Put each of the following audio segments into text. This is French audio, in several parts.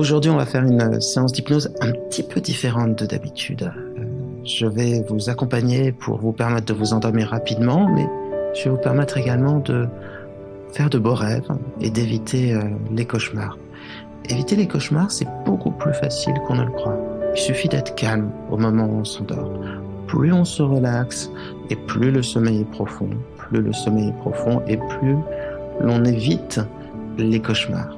Aujourd'hui, on va faire une séance d'hypnose un petit peu différente de d'habitude. Je vais vous accompagner pour vous permettre de vous endormir rapidement, mais je vais vous permettre également de faire de beaux rêves et d'éviter les cauchemars. Éviter les cauchemars, c'est beaucoup plus facile qu'on ne le croit. Il suffit d'être calme au moment où on s'endort. Plus on se relaxe et plus le sommeil est profond, plus le sommeil est profond et plus l'on évite les cauchemars.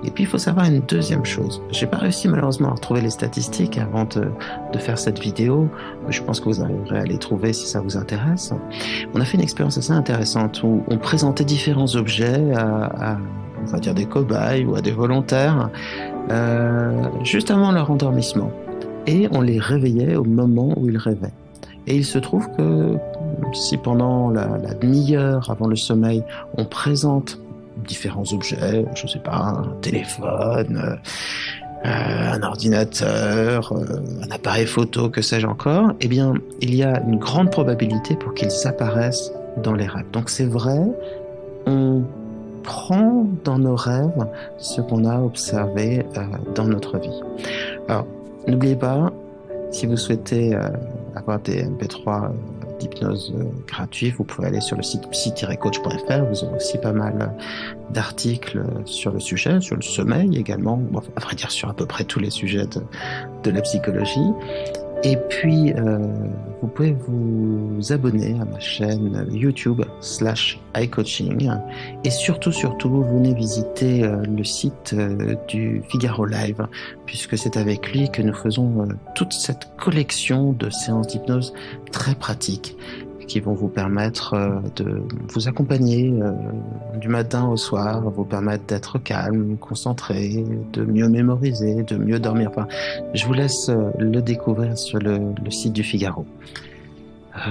Et puis, il faut savoir une deuxième chose. J'ai pas réussi malheureusement à retrouver les statistiques avant de faire cette vidéo. Je pense que vous arriverez à les trouver si ça vous intéresse. On a fait une expérience assez intéressante où on présentait différents objets on va dire des cobayes ou à des volontaires, juste avant leur endormissement. Et on les réveillait au moment où ils rêvaient. Et il se trouve que si pendant la demi-heure avant le sommeil, on présente différents objets, je sais pas, un téléphone, un ordinateur, un appareil photo, que sais-je encore, eh bien, il y a une grande probabilité pour qu'ils apparaissent dans les rêves. Donc c'est vrai, on prend dans nos rêves ce qu'on a observé dans notre vie. Alors, n'oubliez pas, si vous souhaitez avoir des MP3 d'hypnose gratuits, vous pouvez aller sur le site psy-coach.fr. Vous aurez aussi pas mal d'articles sur le sujet, sur le sommeil également, à vrai dire sur à peu près tous les sujets de la psychologie. Et puis, vous pouvez vous abonner à ma chaîne YouTube /iCoaching. Et surtout, vous venez visiter le site du Figaro Live, puisque c'est avec lui que nous faisons toute cette collection de séances d'hypnose très pratiques qui vont vous permettre de vous accompagner du matin au soir, vous permettre d'être calme, concentré, de mieux mémoriser, de mieux dormir. Enfin, je vous laisse le découvrir sur le site du Figaro.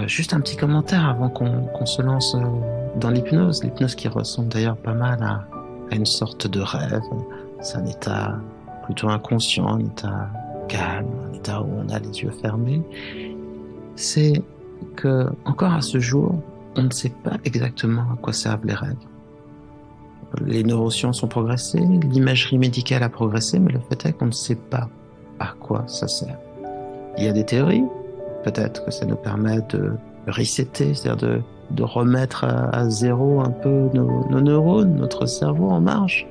Juste un petit commentaire avant qu'on se lance dans l'hypnose. L'hypnose qui ressemble d'ailleurs pas mal à une sorte de rêve. C'est un état plutôt inconscient, un état calme, un état où on a les yeux fermés. C'est que, encore à ce jour, on ne sait pas exactement à quoi servent les rêves. Les neurosciences ont progressé, l'imagerie médicale a progressé, mais le fait est qu'on ne sait pas à quoi ça sert. Il y a des théories, peut-être que ça nous permet de resetter, c'est-à-dire de remettre à zéro un peu nos neurones, notre cerveau en marche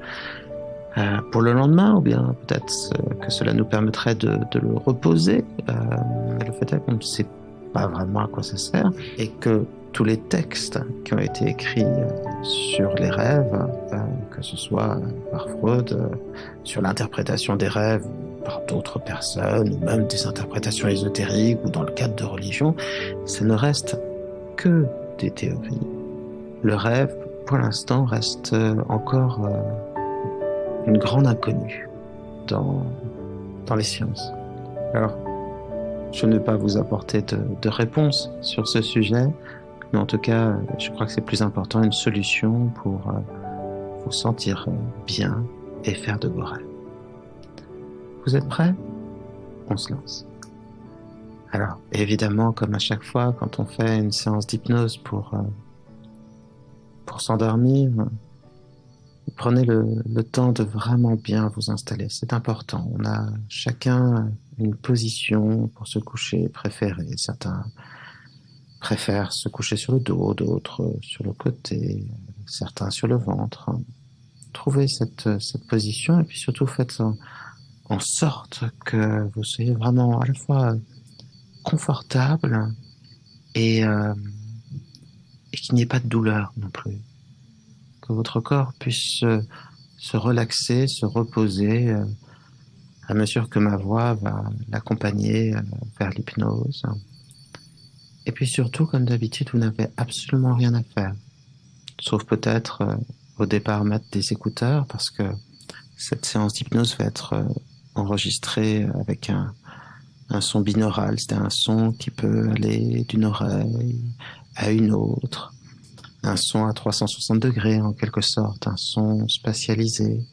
pour le lendemain, ou bien peut-être que cela nous permettrait de le reposer. Mais le fait est qu'on ne sait pas vraiment à quoi ça sert, et que tous les textes qui ont été écrits sur les rêves, que ce soit par Freud, sur l'interprétation des rêves par d'autres personnes, ou même des interprétations ésotériques, ou dans le cadre de religion, ça ne reste que des théories. Le rêve, pour l'instant, reste encore une grande inconnue dans les sciences. Alors, je ne vais pas vous apporter de réponse sur ce sujet, mais en tout cas, je crois que c'est plus important, une solution pour vous sentir bien et faire de beaux rêves. Vous êtes prêts? On se lance. Alors, évidemment, comme à chaque fois, quand on fait une séance d'hypnose pour s'endormir, vous prenez le temps de vraiment bien vous installer. C'est important. On a chacun une position pour se coucher préférée. Certains préfèrent se coucher sur le dos, d'autres sur le côté, certains sur le ventre. Trouvez cette position, et puis surtout faites en sorte que vous soyez vraiment à la fois confortable et qu'il n'y ait pas de douleur non plus. Que votre corps puisse se relaxer, se reposer à mesure que ma voix va l'accompagner vers l'hypnose. Et puis surtout, comme d'habitude, vous n'avez absolument rien à faire, sauf peut-être au départ mettre des écouteurs, parce que cette séance d'hypnose va être enregistrée avec un son binaural, c'est un son qui peut aller d'une oreille à une autre, un son à 360 degrés en quelque sorte, un son spatialisé.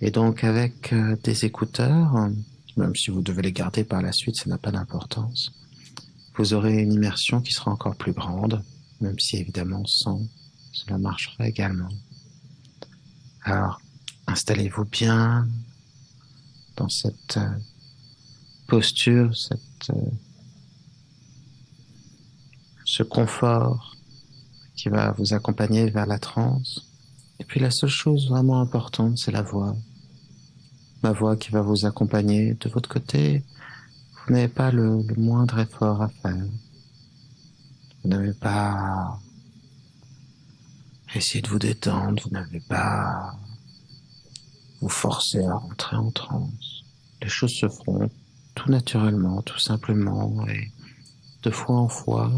Et donc avec des écouteurs, même si vous devez les garder par la suite, ça n'a pas d'importance, vous aurez une immersion qui sera encore plus grande, même si évidemment sans, cela marchera également. Alors, installez-vous bien, dans cette posture, ce confort qui va vous accompagner vers la transe. Et puis la seule chose vraiment importante, c'est la voix. Ma voix qui va vous accompagner. De votre côté, vous n'avez pas le moindre effort à faire. Vous n'avez pas essayé de vous détendre, vous n'avez pas vous forcer à rentrer en transe. Les choses se feront tout naturellement, tout simplement, et de fois en fois,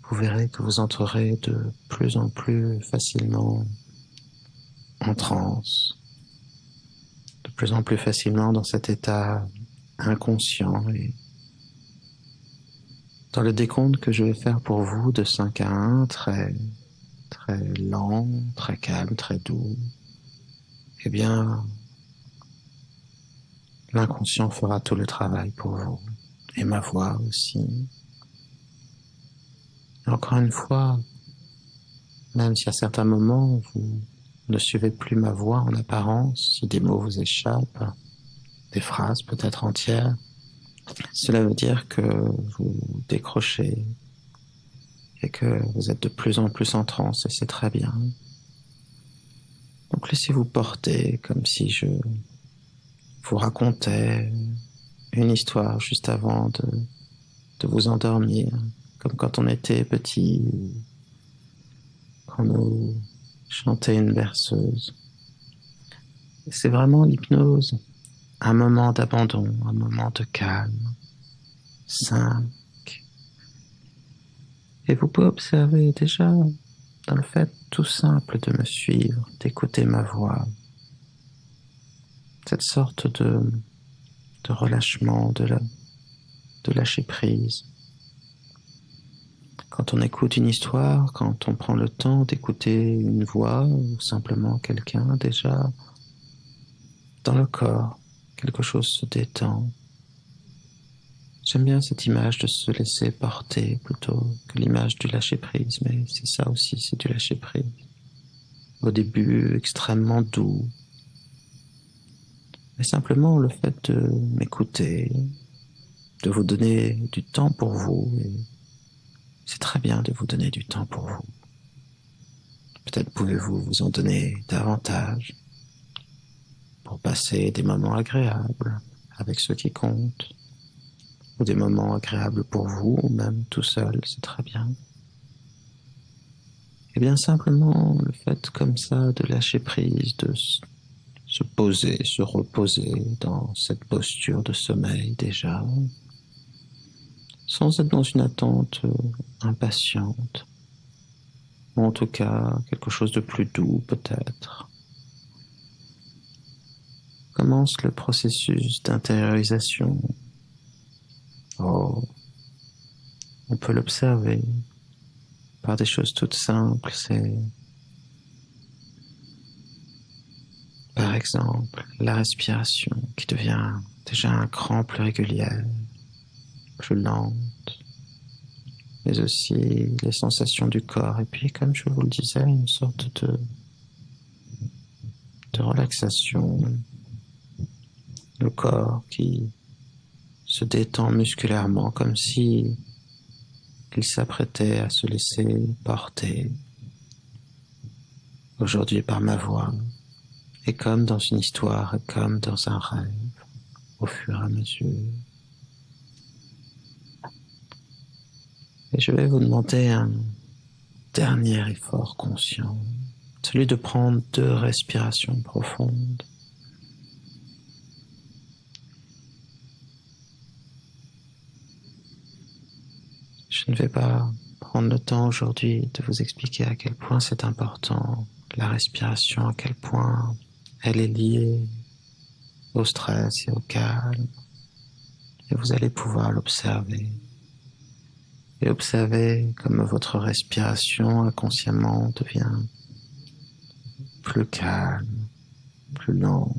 vous verrez que vous entrerez de plus en plus facilement en transe, de plus en plus facilement dans cet état inconscient. Et dans le décompte que je vais faire pour vous de 5 à 1, très, très lent, très calme, très doux, eh bien, l'inconscient fera tout le travail pour vous, et ma voix aussi. Et encore une fois, même si à certains moments vous ne suivez plus ma voix en apparence, si des mots vous échappent, des phrases peut-être entières, cela veut dire que vous décrochez et que vous êtes de plus en plus en transe, et c'est très bien. Donc laissez-vous porter comme si je vous racontais une histoire juste avant de vous endormir, comme quand on était petit, quand nous chantait une berceuse. C'est vraiment l'hypnose, un moment d'abandon, un moment de calme, 5. Et vous pouvez observer déjà dans le fait tout simple de me suivre, d'écouter ma voix, cette sorte de relâchement, de lâcher prise. Quand on écoute une histoire, quand on prend le temps d'écouter une voix ou simplement quelqu'un, déjà dans le corps, quelque chose se détend. J'aime bien cette image de se laisser porter plutôt que l'image du lâcher-prise, mais c'est ça aussi, c'est du lâcher-prise. Au début, extrêmement doux, mais simplement le fait de m'écouter, de vous donner du temps pour vous, et c'est très bien de vous donner du temps pour vous. Peut-être pouvez-vous vous en donner davantage pour passer des moments agréables avec ceux qui comptent, ou des moments agréables pour vous, ou même tout seul, c'est très bien. Et bien simplement le fait comme ça de lâcher prise, de se poser, se reposer dans cette posture de sommeil déjà, sans être dans une attente impatiente, ou en tout cas quelque chose de plus doux peut-être. Commence le processus d'intériorisation. Oh, on peut l'observer par des choses toutes simples, c'est par exemple la respiration qui devient déjà un cran plus régulière, plus lente, mais aussi les sensations du corps. Et puis, comme je vous le disais, une sorte de relaxation, le corps qui se détend musculairement comme si il s'apprêtait à se laisser porter aujourd'hui par ma voix, et comme dans une histoire, et comme dans un rêve, au fur et à mesure. Et je vais vous demander un dernier effort conscient, celui de prendre 2 respirations profondes. Je ne vais pas prendre le temps aujourd'hui de vous expliquer à quel point c'est important, la respiration, à quel point elle est liée au stress et au calme. Et vous allez pouvoir l'observer. Et observer comme votre respiration inconsciemment devient plus calme, plus lente.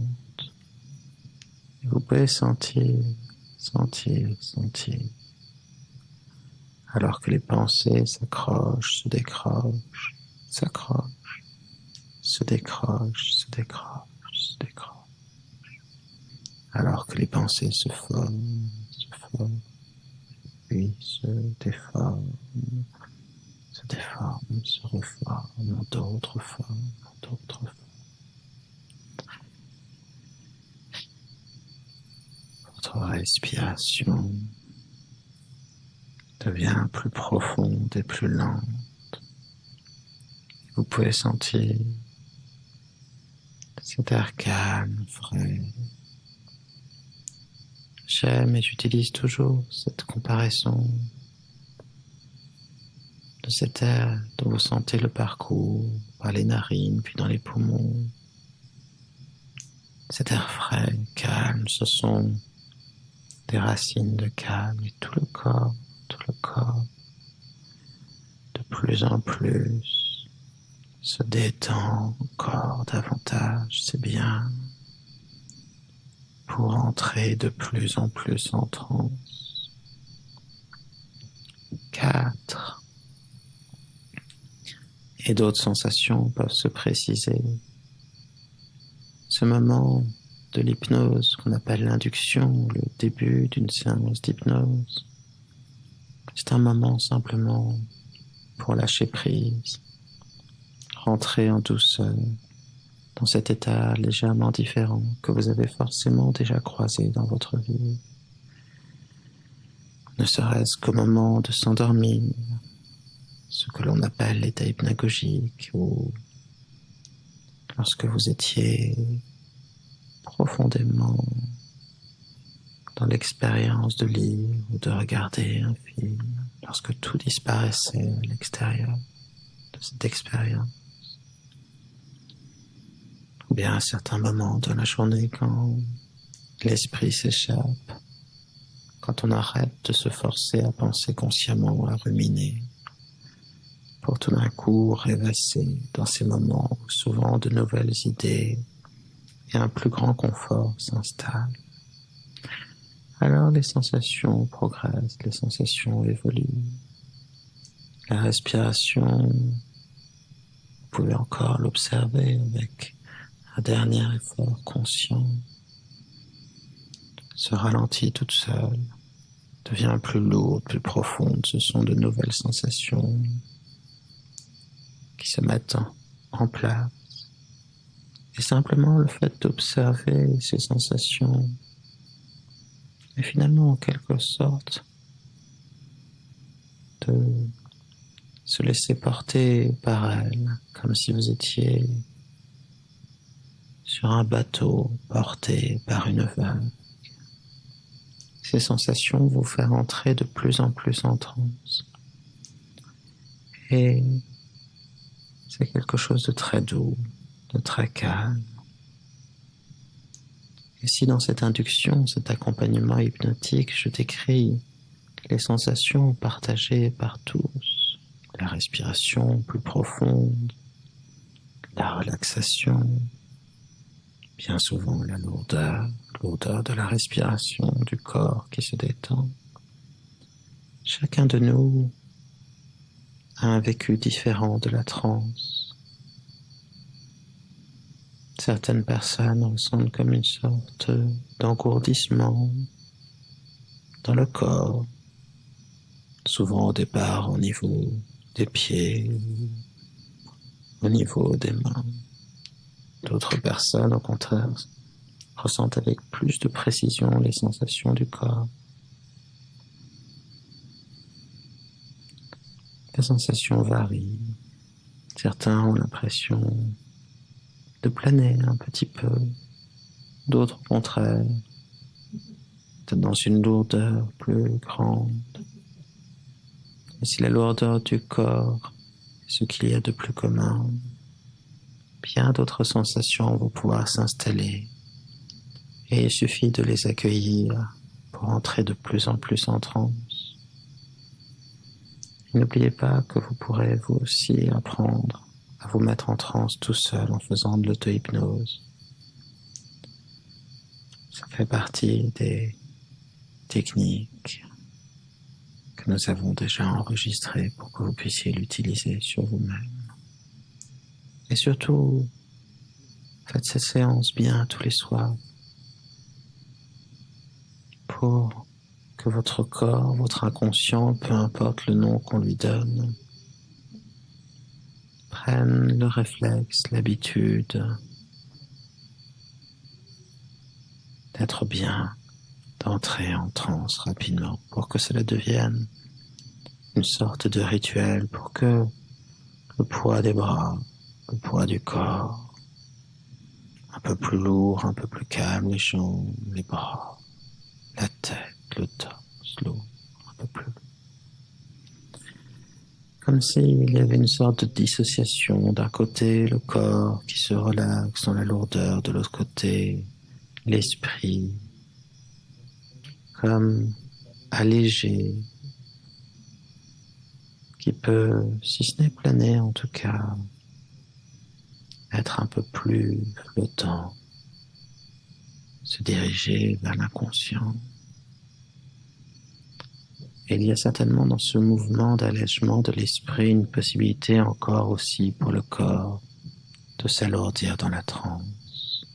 Et vous pouvez sentir, alors que les pensées s'accrochent, se décrochent, s'accrochent, se décrochent, se décrochent, se décrochent. alors que les pensées se forment, puis se déforment, se reforment en d'autres formes, en d'autres formes. Votre respiration devient plus profonde et plus lente. Vous pouvez sentir cet air calme, frais. J'aime et j'utilise toujours cette comparaison de cet air dont vous sentez le parcours par les narines puis dans les poumons. Cet air frais, calme, ce sont des racines de calme et tout le corps, de plus en plus, se détend encore davantage, c'est bien, pour entrer de plus en plus en transe. 4. Et d'autres sensations peuvent se préciser. Ce moment de l'hypnose qu'on appelle l'induction, le début d'une séance d'hypnose, c'est un moment simplement pour lâcher prise, rentrer en douceur dans cet état légèrement différent que vous avez forcément déjà croisé dans votre vie. Ne serait-ce qu'au moment de s'endormir, ce que l'on appelle l'état hypnagogique, ou lorsque vous étiez profondément dans l'expérience de lire ou de regarder un film, lorsque tout disparaissait à l'extérieur de cette expérience. Ou bien à certains moments de la journée quand l'esprit s'échappe, quand on arrête de se forcer à penser consciemment, à ruminer, pour tout d'un coup rêvasser dans ces moments où souvent de nouvelles idées et un plus grand confort s'installent. Alors les sensations progressent, les sensations évoluent. La respiration, vous pouvez encore l'observer avec un dernier effort conscient, se ralentit toute seule, devient plus lourde, plus profonde. Ce sont de nouvelles sensations qui se mettent en place. Et simplement le fait d'observer ces sensations est finalement en quelque sorte de se laisser porter par elles, comme si vous étiez sur un bateau porté par une vague. Ces sensations vous font entrer de plus en plus en transe. Et c'est quelque chose de très doux, de très calme. Et si dans cette induction, cet accompagnement hypnotique, je décris les sensations partagées par tous, la respiration plus profonde, la relaxation, bien souvent la lourdeur de la respiration, du corps qui se détend. Chacun de nous a un vécu différent de la transe. Certaines personnes ressentent comme une sorte d'engourdissement dans le corps, souvent au départ au niveau des pieds, au niveau des mains. D'autres personnes, au contraire, ressentent avec plus de précision les sensations du corps. Les sensations varient. Certains ont l'impression de planer un petit peu, d'autres au contraire, d'être dans une lourdeur plus grande. Et si la lourdeur du corps est ce qu'il y a de plus commun, bien d'autres sensations vont pouvoir s'installer et il suffit de les accueillir pour entrer de plus en plus en transe. Et n'oubliez pas que vous pourrez vous aussi apprendre à vous mettre en transe tout seul en faisant de l'auto-hypnose. Ça fait partie des techniques que nous avons déjà enregistrées pour que vous puissiez l'utiliser sur vous-même. Et surtout, faites cette séance bien tous les soirs. pour que votre corps, votre inconscient, peu importe le nom qu'on lui donne, prenne le réflexe, l'habitude d'être bien, d'entrer en transe rapidement pour que cela devienne une sorte de rituel, pour que le poids des bras, le poids du corps, un peu plus lourd, un peu plus calme, les jambes, les bras, la tête, le torse, lourd, un peu plus. Comme s'il y avait une sorte de dissociation. D'un côté, le corps qui se relaxe dans la lourdeur, de l'autre côté, l'esprit, comme allégé, qui peut, si ce n'est planer en tout cas, être un peu plus flottant, se diriger vers l'inconscient. Et il y a certainement dans ce mouvement d'allègement de l'esprit une possibilité encore aussi pour le corps de s'alourdir dans la transe.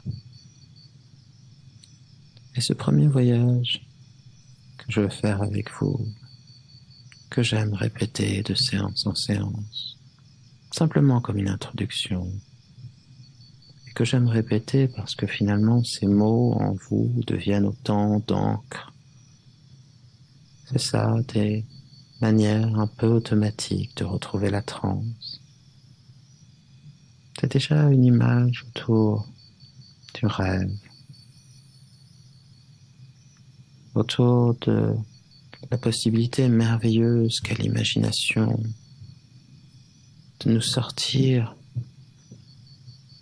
Et ce premier voyage que je veux faire avec vous, que j'aime répéter de séance en séance, simplement comme une introduction, et que j'aime répéter parce que finalement ces mots en vous deviennent autant d'encre. C'est ça, des manières un peu automatiques de retrouver la transe. C'est déjà une image autour du rêve, autour de la possibilité merveilleuse qu'a l'imagination de nous sortir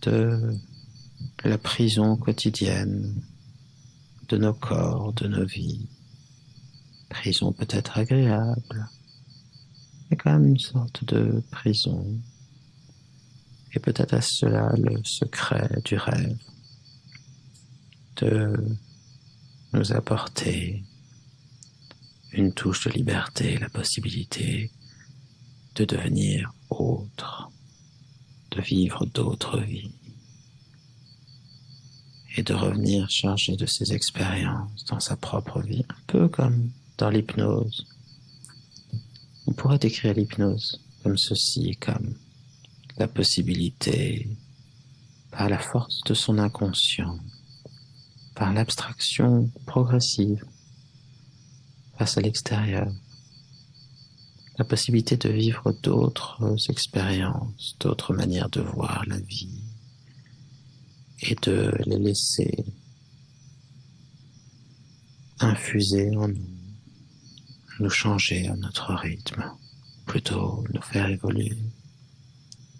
de la prison quotidienne, de nos corps, de nos vies. Prison peut-être agréable, mais quand même une sorte de prison. Et peut-être à cela le secret du rêve, de nous apporter une touche de liberté, la possibilité de devenir autre, de vivre d'autres vies et de revenir chargé de ses expériences dans sa propre vie, un peu comme dans l'hypnose. On pourrait décrire l'hypnose comme ceci, comme la possibilité, par la force de son inconscient, par l'abstraction progressive face à l'extérieur, la possibilité de vivre d'autres expériences, d'autres manières de voir la vie et de les laisser infuser en nous, nous changer à notre rythme, plutôt nous faire évoluer.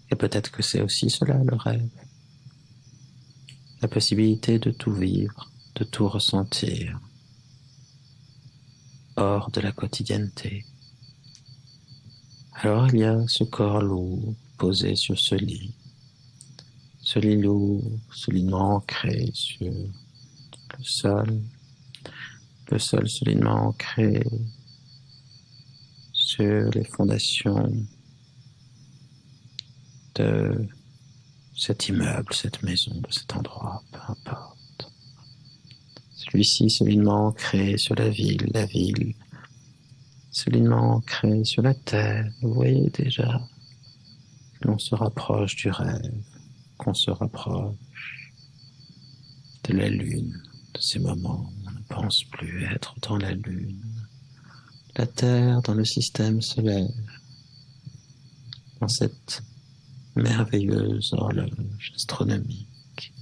Et peut-être que c'est aussi cela le rêve, la possibilité de tout vivre, de tout ressentir, hors de la quotidienneté. Alors il y a ce corps lourd posé sur ce lit lourd, solidement ancré sur le sol solidement ancré sur les fondations de cet immeuble, cette maison, de cet endroit, peu importe. Celui-ci solidement ancré sur la ville, solidement ancré sur la terre. Vous voyez déjà que l'on se rapproche du rêve, qu'on se rapproche de la lune, de ces moments où on ne pense plus être dans la lune, la terre dans le système solaire, dans cette merveilleuse horloge astronomique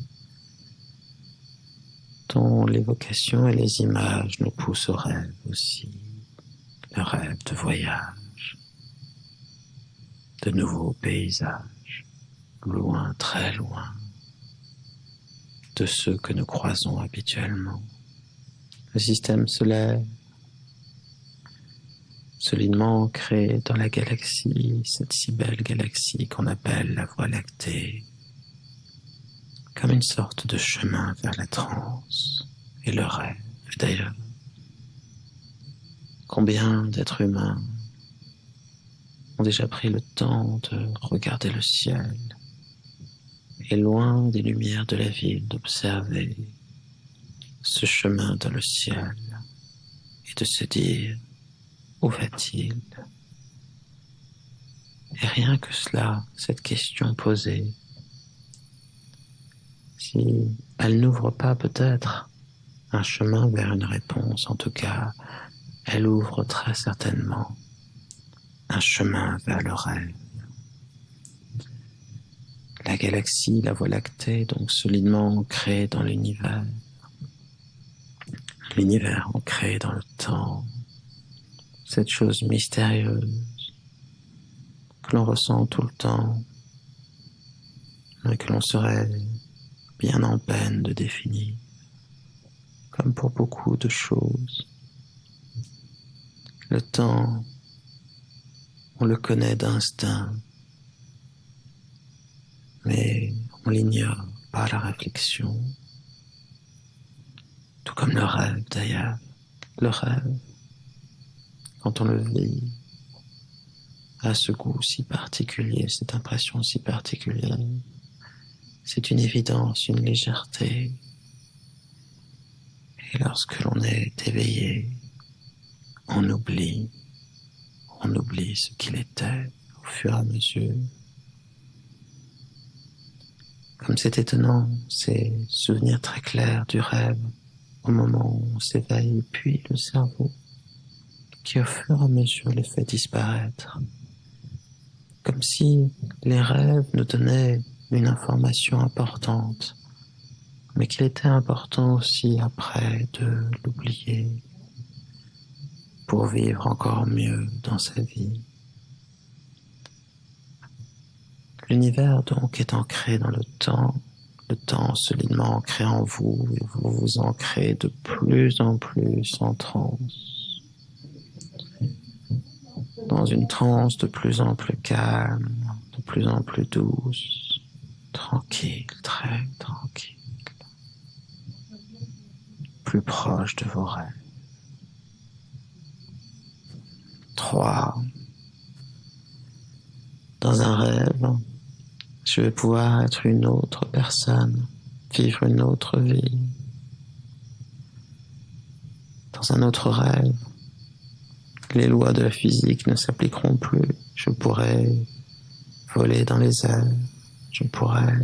dont l'évocation et les images nous poussent au rêve aussi, le rêve de voyage, de nouveaux paysages, loin, très loin de ceux que nous croisons habituellement. Le système solaire, solidement ancré dans la galaxie, cette si belle galaxie qu'on appelle la Voie lactée, comme une sorte de chemin vers la transe et le rêve. D'ailleurs, combien d'êtres humains ont déjà pris le temps de regarder le ciel et loin des lumières de la ville d'observer ce chemin dans le ciel, et de se dire où va-t-il? Et rien que cela, cette question posée, si elle n'ouvre pas peut-être un chemin vers une réponse, en tout cas, elle ouvre très certainement un chemin vers le rêve. La galaxie, la Voie lactée, donc solidement ancrée dans l'univers ancré dans le temps, cette chose mystérieuse que l'on ressent tout le temps, mais que l'on serait bien en peine de définir, comme pour beaucoup de choses. Le temps, on le connaît d'instinct, mais on l'ignore par la réflexion, tout comme le rêve d'ailleurs. Le rêve, quand on le vit, a ce goût si particulier, cette impression si particulière. C'est une évidence, une légèreté. Et lorsque l'on est éveillé, on oublie ce qu'il était au fur et à mesure. Comme c'est étonnant, ces souvenirs très clairs du rêve au moment où on s'éveille, puis le cerveau qui au fur et à mesure les fait disparaître. Comme si les rêves nous donnaient une information importante, mais qu'il était important aussi après de l'oublier pour vivre encore mieux dans sa vie. L'univers donc est ancré dans le temps solidement ancré en vous, et vous vous ancrez de plus en plus en transe, dans une transe de plus en plus calme, de plus en plus douce, tranquille, très tranquille, plus proche de vos rêves. 3. Dans un rêve, je vais pouvoir être une autre personne, vivre une autre vie. Dans un autre rêve, les lois de la physique ne s'appliqueront plus. Je pourrais voler dans les airs, je pourrais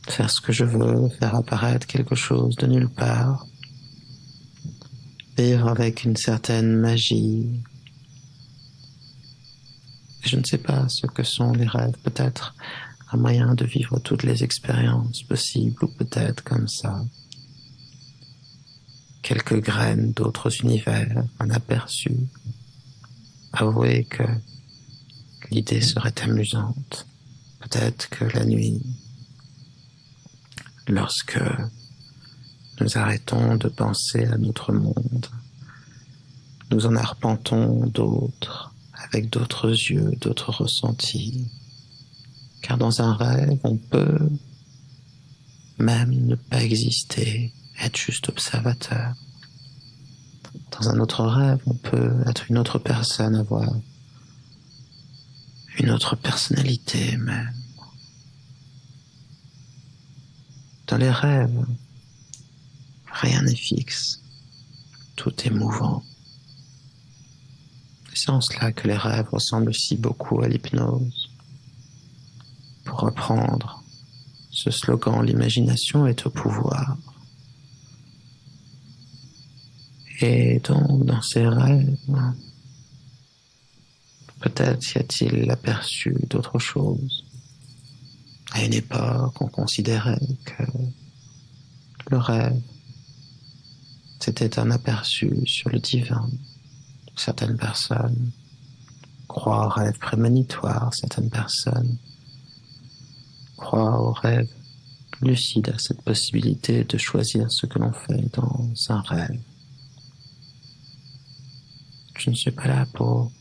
faire ce que je veux, faire apparaître quelque chose de nulle part, vivre avec une certaine magie. Je ne sais pas ce que sont les rêves, peut-être un moyen de vivre toutes les expériences possibles, ou peut-être comme ça, quelques graines d'autres univers, un aperçu. Avouez que l'idée serait amusante. Peut-être que la nuit, lorsque nous arrêtons de penser à notre monde, nous en arpentons d'autres, avec d'autres yeux, d'autres ressentis. Car dans un rêve, on peut même ne pas exister, être juste observateur. Dans un autre rêve, on peut être une autre personne, avoir une autre personnalité même. Dans les rêves, rien n'est fixe, tout est mouvant. C'est en cela que les rêves ressemblent si beaucoup à l'hypnose. Pour reprendre ce slogan, l'imagination est au pouvoir. Et donc, dans ces rêves, peut-être y a-t-il l'aperçu d'autre chose. À une époque, on considérait que le rêve, c'était un aperçu sur le divin. Certaines personnes croient au rêve prémonitoire, certaines personnes croient au rêve lucide, à cette possibilité de choisir ce que l'on fait dans un rêve. Je ne suis pas là pour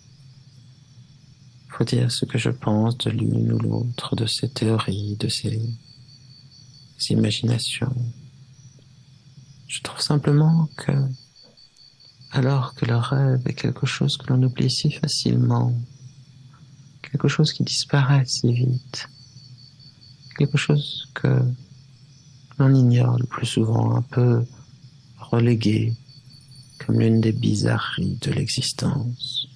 vous dire ce que je pense de l'une ou l'autre de ces théories, de ces imaginations. Je trouve simplement que, alors que le rêve est quelque chose que l'on oublie si facilement, quelque chose qui disparaît si vite, quelque chose que l'on ignore le plus souvent, un peu relégué comme l'une des bizarreries de l'existence.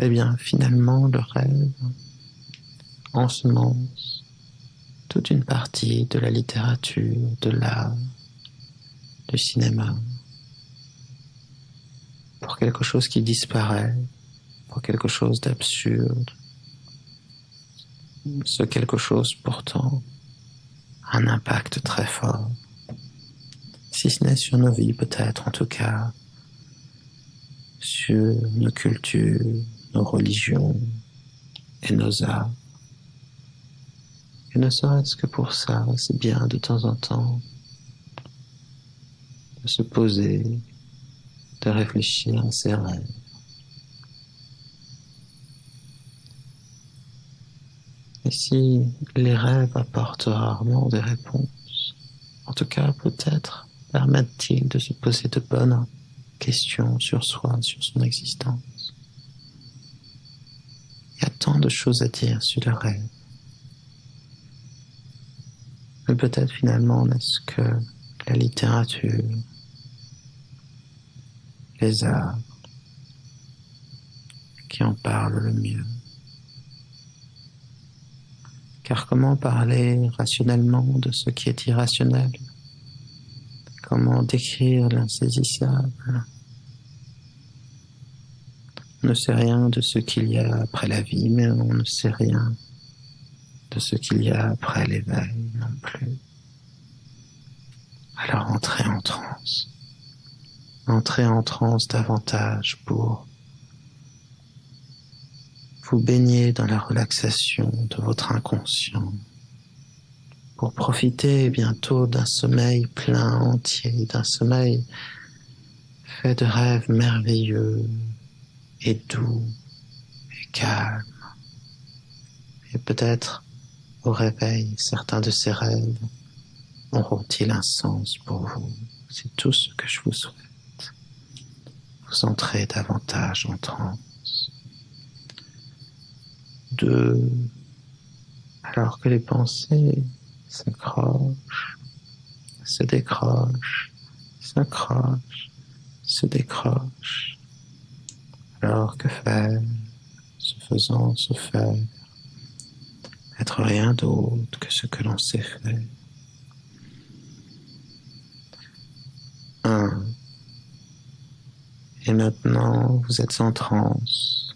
Eh bien, finalement, le rêve ensemence toute une partie de la littérature, de l'art, du cinéma, pour quelque chose qui disparaît, pour quelque chose d'absurde, ce quelque chose pourtant a un impact très fort, si ce n'est sur nos vies peut-être, en tout cas sur nos cultures, nos religions et nos arts. Et ne serait-ce que pour ça, c'est bien de temps en temps de se poser, de réfléchir à ses rêves. Et si les rêves apportent rarement des réponses, en tout cas peut-être permettent-ils de se poser de bonnes questions sur soi, sur son existence. Il y a tant de choses à dire sur le rêve. Mais peut-être finalement n'est-ce que la littérature, les arts, qui en parlent le mieux. Car comment parler rationnellement de ce qui est irrationnel? Comment décrire l'insaisissable? On ne sait rien de ce qu'il y a après la vie, mais on ne sait rien de ce qu'il y a après l'éveil non plus. Alors entrez en transe. Entrez en transe davantage pour vous baigner dans la relaxation de votre inconscient, pour profiter bientôt d'un sommeil plein entier, d'un sommeil fait de rêves merveilleux et doux et calmes. Et peut-être au réveil, certains de ces rêves auront-ils un sens pour vous. C'est tout ce que je vous souhaite. Vous entrez davantage en transe. 2. Alors que les pensées s'accrochent, se décrochent, s'accrochent, se décrochent. Alors que faire, se faisant se faire, être rien d'autre que ce que l'on sait faire. 1. Et maintenant, vous êtes en transe,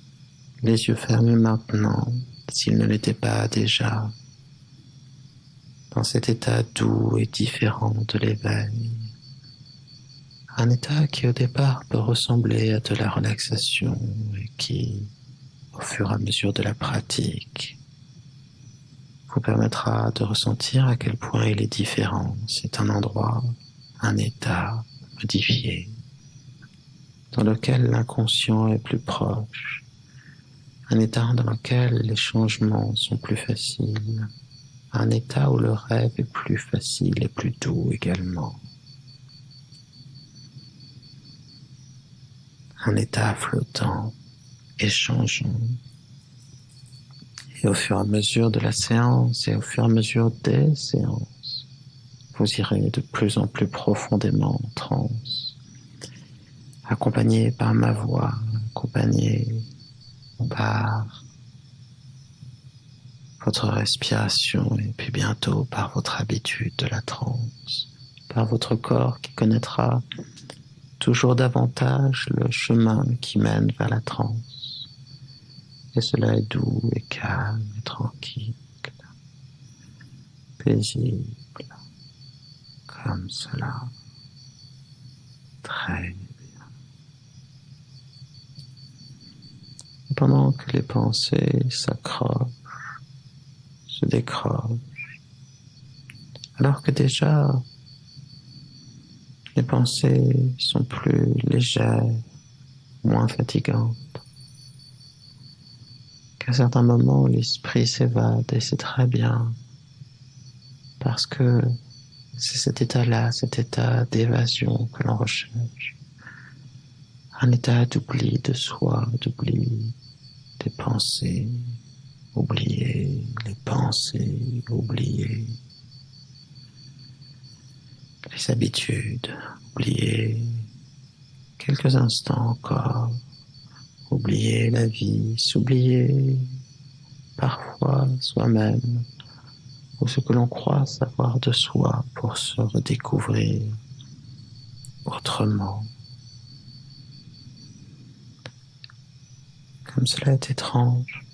les yeux fermés maintenant, s'ils ne l'étaient pas déjà, dans cet état doux et différent de l'éveil. Un état qui au départ peut ressembler à de la relaxation et qui, au fur et à mesure de la pratique, vous permettra de ressentir à quel point il est différent. C'est un endroit, un état modifié, dans lequel l'inconscient est plus proche, un état dans lequel les changements sont plus faciles, un état où le rêve est plus facile et plus doux également. Un état flottant et changeant. Et au fur et à mesure de la séance et au fur et à mesure des séances, vous irez de plus en plus profondément en transe, accompagné par ma voix, accompagné par votre respiration et puis bientôt par votre habitude de la transe, par votre corps qui connaîtra toujours davantage le chemin qui mène vers la transe. Et cela est doux et calme et tranquille, paisible, comme cela. Très bien. Pendant que les pensées s'accrochent, se décrochent, alors que déjà les pensées sont plus légères, moins fatigantes, qu'à certains moments l'esprit s'évade et c'est très bien, parce que c'est cet état-là, cet état d'évasion que l'on recherche, un état d'oubli de soi, d'oubli des pensées, oublier les pensées, oublier les habitudes, oublier quelques instants encore, oublier la vie, s'oublier parfois soi-même, ou ce que l'on croit savoir de soi pour se redécouvrir autrement. Comme cela est étrange,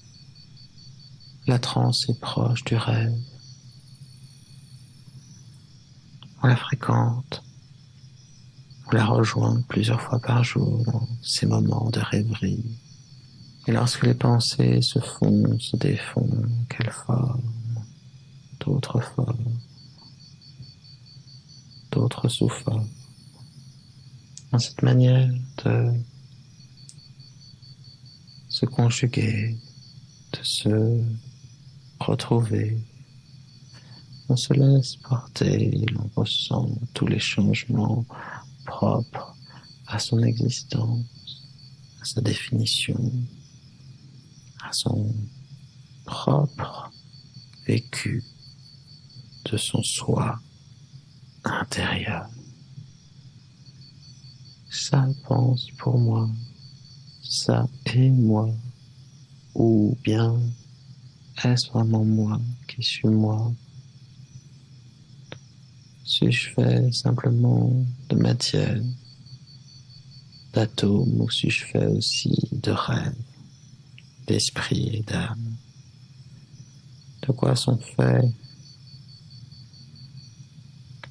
la transe est proche du rêve. On la fréquente, on la rejoint plusieurs fois par jour dans ces moments de rêverie. Et lorsque les pensées se font, se défont, qu'elles forment d'autres formes, d'autres sous-formes. Dans cette manière de se conjuguer, de se retrouver, on se laisse porter, l'on ressent tous les changements propres à son existence, à sa définition, à son propre vécu de son soi intérieur. Ça pense pour moi, ça est moi, ou bien est-ce vraiment moi qui suis moi? Suis-je fait simplement de matière, d'atomes, ou suis-je fait aussi de rêve, d'esprit et d'âme? De quoi sont faits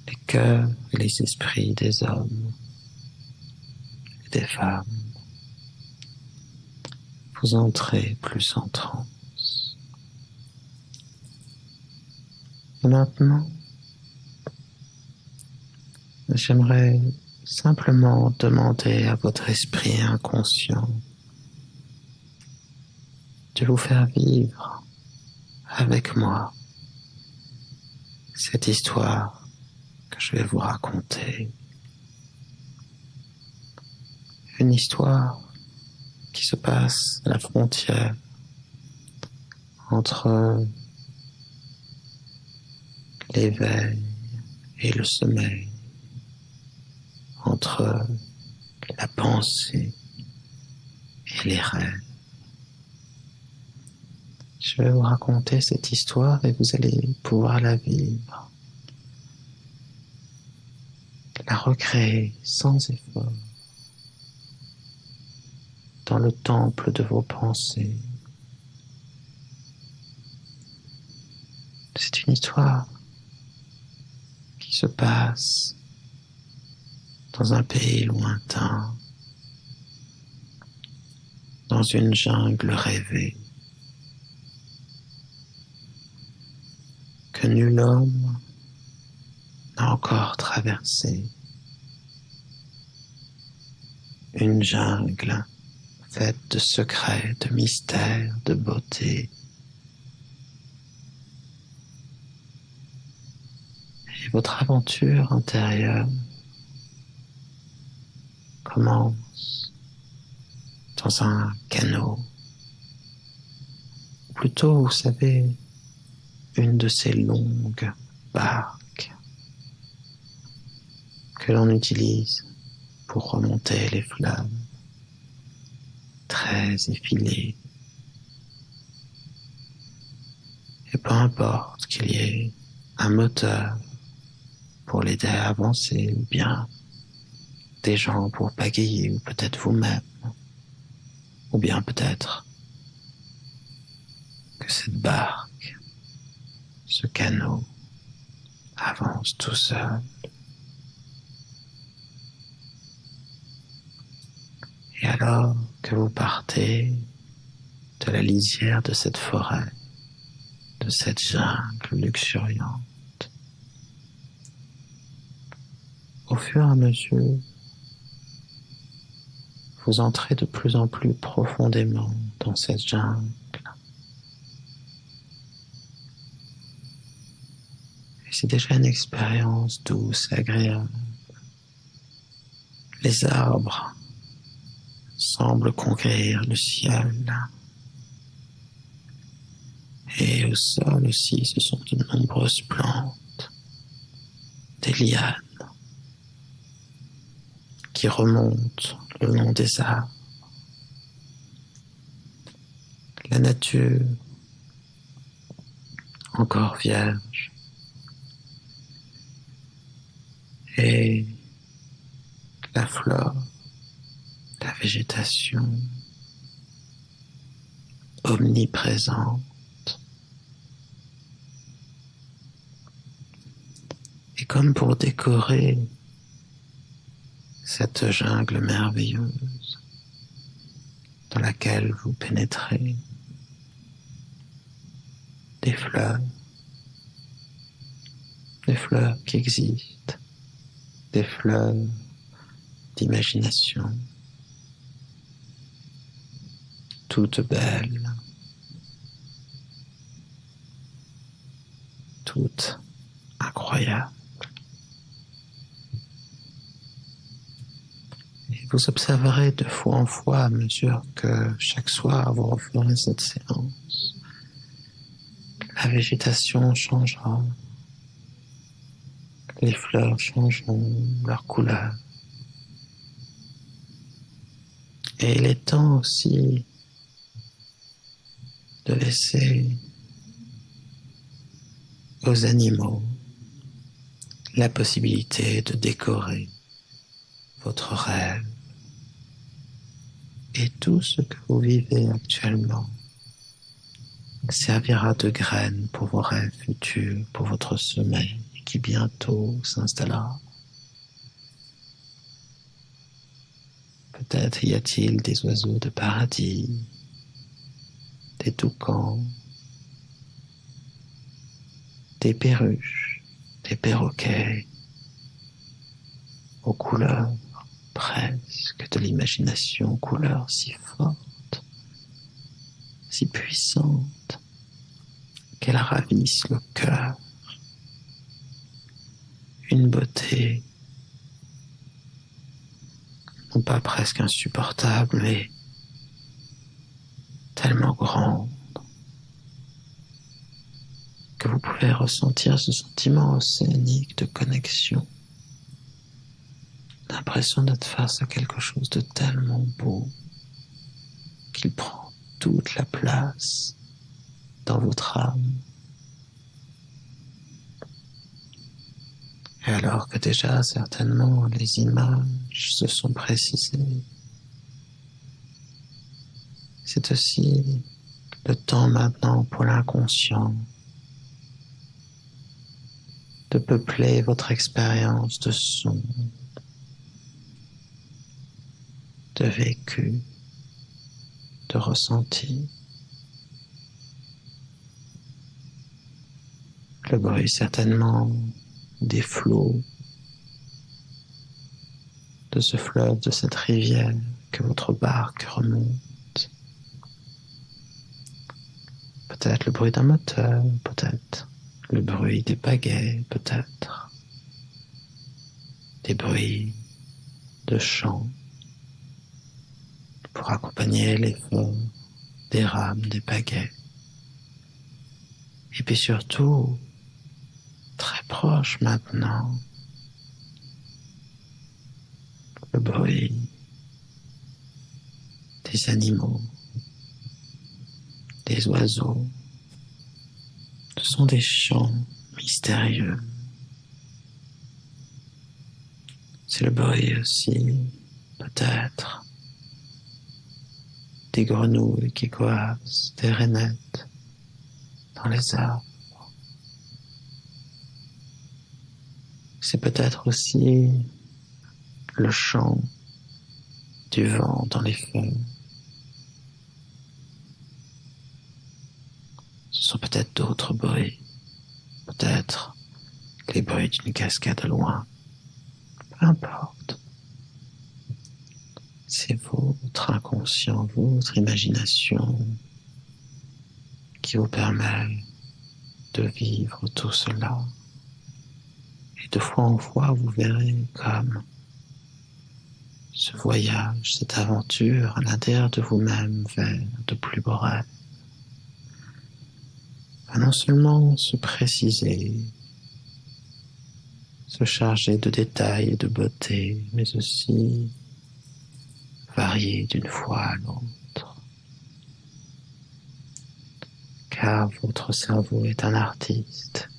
les cœurs et les esprits des hommes et des femmes? Vous entrez plus en transe. Et maintenant, j'aimerais simplement demander à votre esprit inconscient de vous faire vivre avec moi cette histoire que je vais vous raconter. Une histoire qui se passe à la frontière entre l'éveil et le sommeil, entre la pensée et les rêves. Je vais vous raconter cette histoire et vous allez pouvoir la vivre, la recréer sans effort dans le temple de vos pensées. C'est une histoire qui se passe dans un pays lointain, dans une jungle rêvée, que nul homme n'a encore traversée. Une jungle faite de secrets, de mystères, de beauté. Et votre aventure intérieure commence dans un canot. Ou plutôt, vous savez, une de ces longues barques que l'on utilise pour remonter les fleuves, très effilées. Et peu importe qu'il y ait un moteur pour l'aider à avancer, ou bien des gens pour pagayer, ou peut-être vous-même, ou bien peut-être que cette barque, ce canot, avance tout seul. Et alors que vous partez de la lisière de cette forêt, de cette jungle luxuriante, au fur et à mesure, vous entrez de plus en plus profondément dans cette jungle. Et c'est déjà une expérience douce et agréable. Les arbres semblent couvrir le ciel. Et au sol aussi, ce sont de nombreuses plantes, des lianes, qui remonte le long des arbres. La nature, encore vierge, et la flore, la végétation omniprésente. Et comme pour décorer cette jungle merveilleuse dans laquelle vous pénétrez, des fleurs qui existent, des fleurs d'imagination, toutes belles, toutes incroyables. Et vous observerez de fois en fois à mesure que chaque soir vous referez cette séance. La végétation changera, les fleurs changeront leur couleur. Et il est temps aussi de laisser aux animaux la possibilité de décorer votre rêve. Et tout ce que vous vivez actuellement servira de graine pour vos rêves futurs, pour votre sommeil qui bientôt s'installera. Peut-être y a-t-il des oiseaux de paradis, des toucans, des perruches, des perroquets, aux couleurs presque de l'imagination, couleurs si fortes, si puissantes, qu'elles ravissent le cœur. Une beauté, non pas presque insupportable, mais tellement grande que vous pouvez ressentir ce sentiment océanique de connexion, l'impression d'être face à quelque chose de tellement beau qu'il prend toute la place dans votre âme. Et alors que déjà certainement les images se sont précisées, c'est aussi le temps maintenant pour l'inconscient de peupler votre expérience de son, de vécu, de ressenti. Le bruit certainement des flots, de ce fleuve, de cette rivière que votre barque remonte. Peut-être le bruit d'un moteur, peut-être le bruit des pagaies, peut-être des bruits de chants pour accompagner l'effort des rames, des pagaies. Et puis surtout, très proche maintenant, le bruit des animaux, des oiseaux. Ce sont des chants mystérieux. C'est le bruit aussi, peut-être, des grenouilles qui coassent, des rainettes dans les arbres. C'est peut-être aussi le chant du vent dans les feuilles. Ce sont peut-être d'autres bruits, peut-être les bruits d'une cascade loin. Peu importe. C'est votre inconscient, votre imagination qui vous permet de vivre tout cela. Et de fois en fois, vous verrez comme ce voyage, cette aventure à l'intérieur de vous-même vers de plus beaux rêves va non seulement se préciser, se charger de détails et de beauté, mais aussi varier d'une fois à l'autre. Car votre cerveau est un artiste.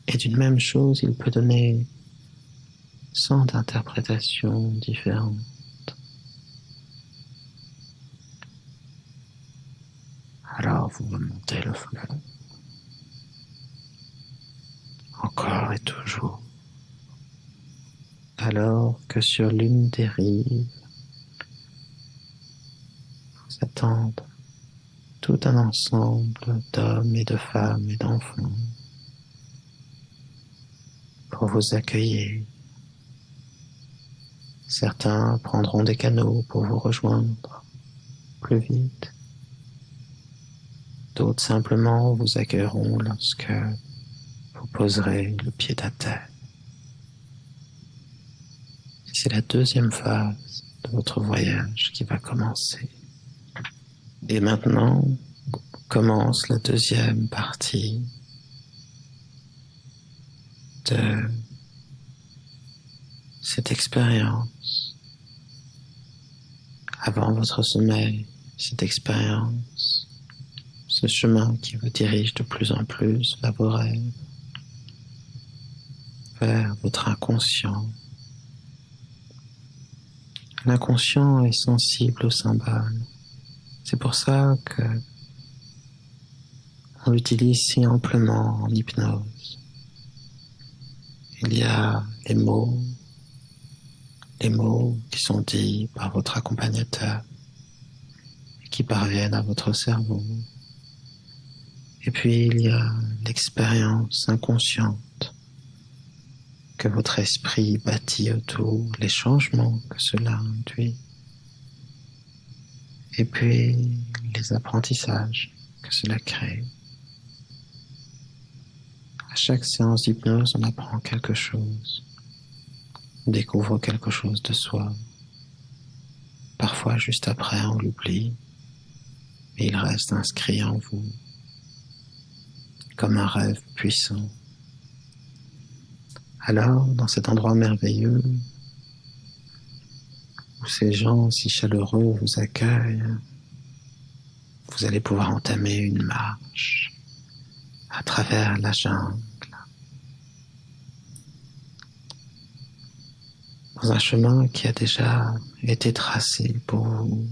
Et d'une même chose, il peut donner 100 interprétations différentes. Alors vous remontez le fleuve, encore et toujours, alors que sur l'une des rives vous attendent tout un ensemble d'hommes et de femmes et d'enfants pour vous accueillir. Certains prendront des canots pour vous rejoindre plus vite. D'autres simplement vous accueilleront lorsque vous poserez le pied à terre. C'est la deuxième phase de votre voyage qui va commencer. Et maintenant commence la deuxième partie de cette expérience. Avant votre sommeil, cette expérience, ce chemin qui vous dirige de plus en plus vers vos rêves, vers votre inconscient. L'inconscient est sensible aux symboles. C'est pour ça que on l'utilise si amplement en hypnose. Il y a les mots qui sont dits par votre accompagnateur et qui parviennent à votre cerveau. Et puis il y a l'expérience inconsciente que votre esprit bâtit autour, les changements que cela induit. Et puis les apprentissages que cela crée. À chaque séance d'hypnose, on apprend quelque chose. On découvre quelque chose de soi. Parfois, juste après, on l'oublie, mais il reste inscrit en vous, comme un rêve puissant. Alors, dans cet endroit merveilleux, où ces gens si chaleureux vous accueillent, vous allez pouvoir entamer une marche à travers la jungle, dans un chemin qui a déjà été tracé pour vous.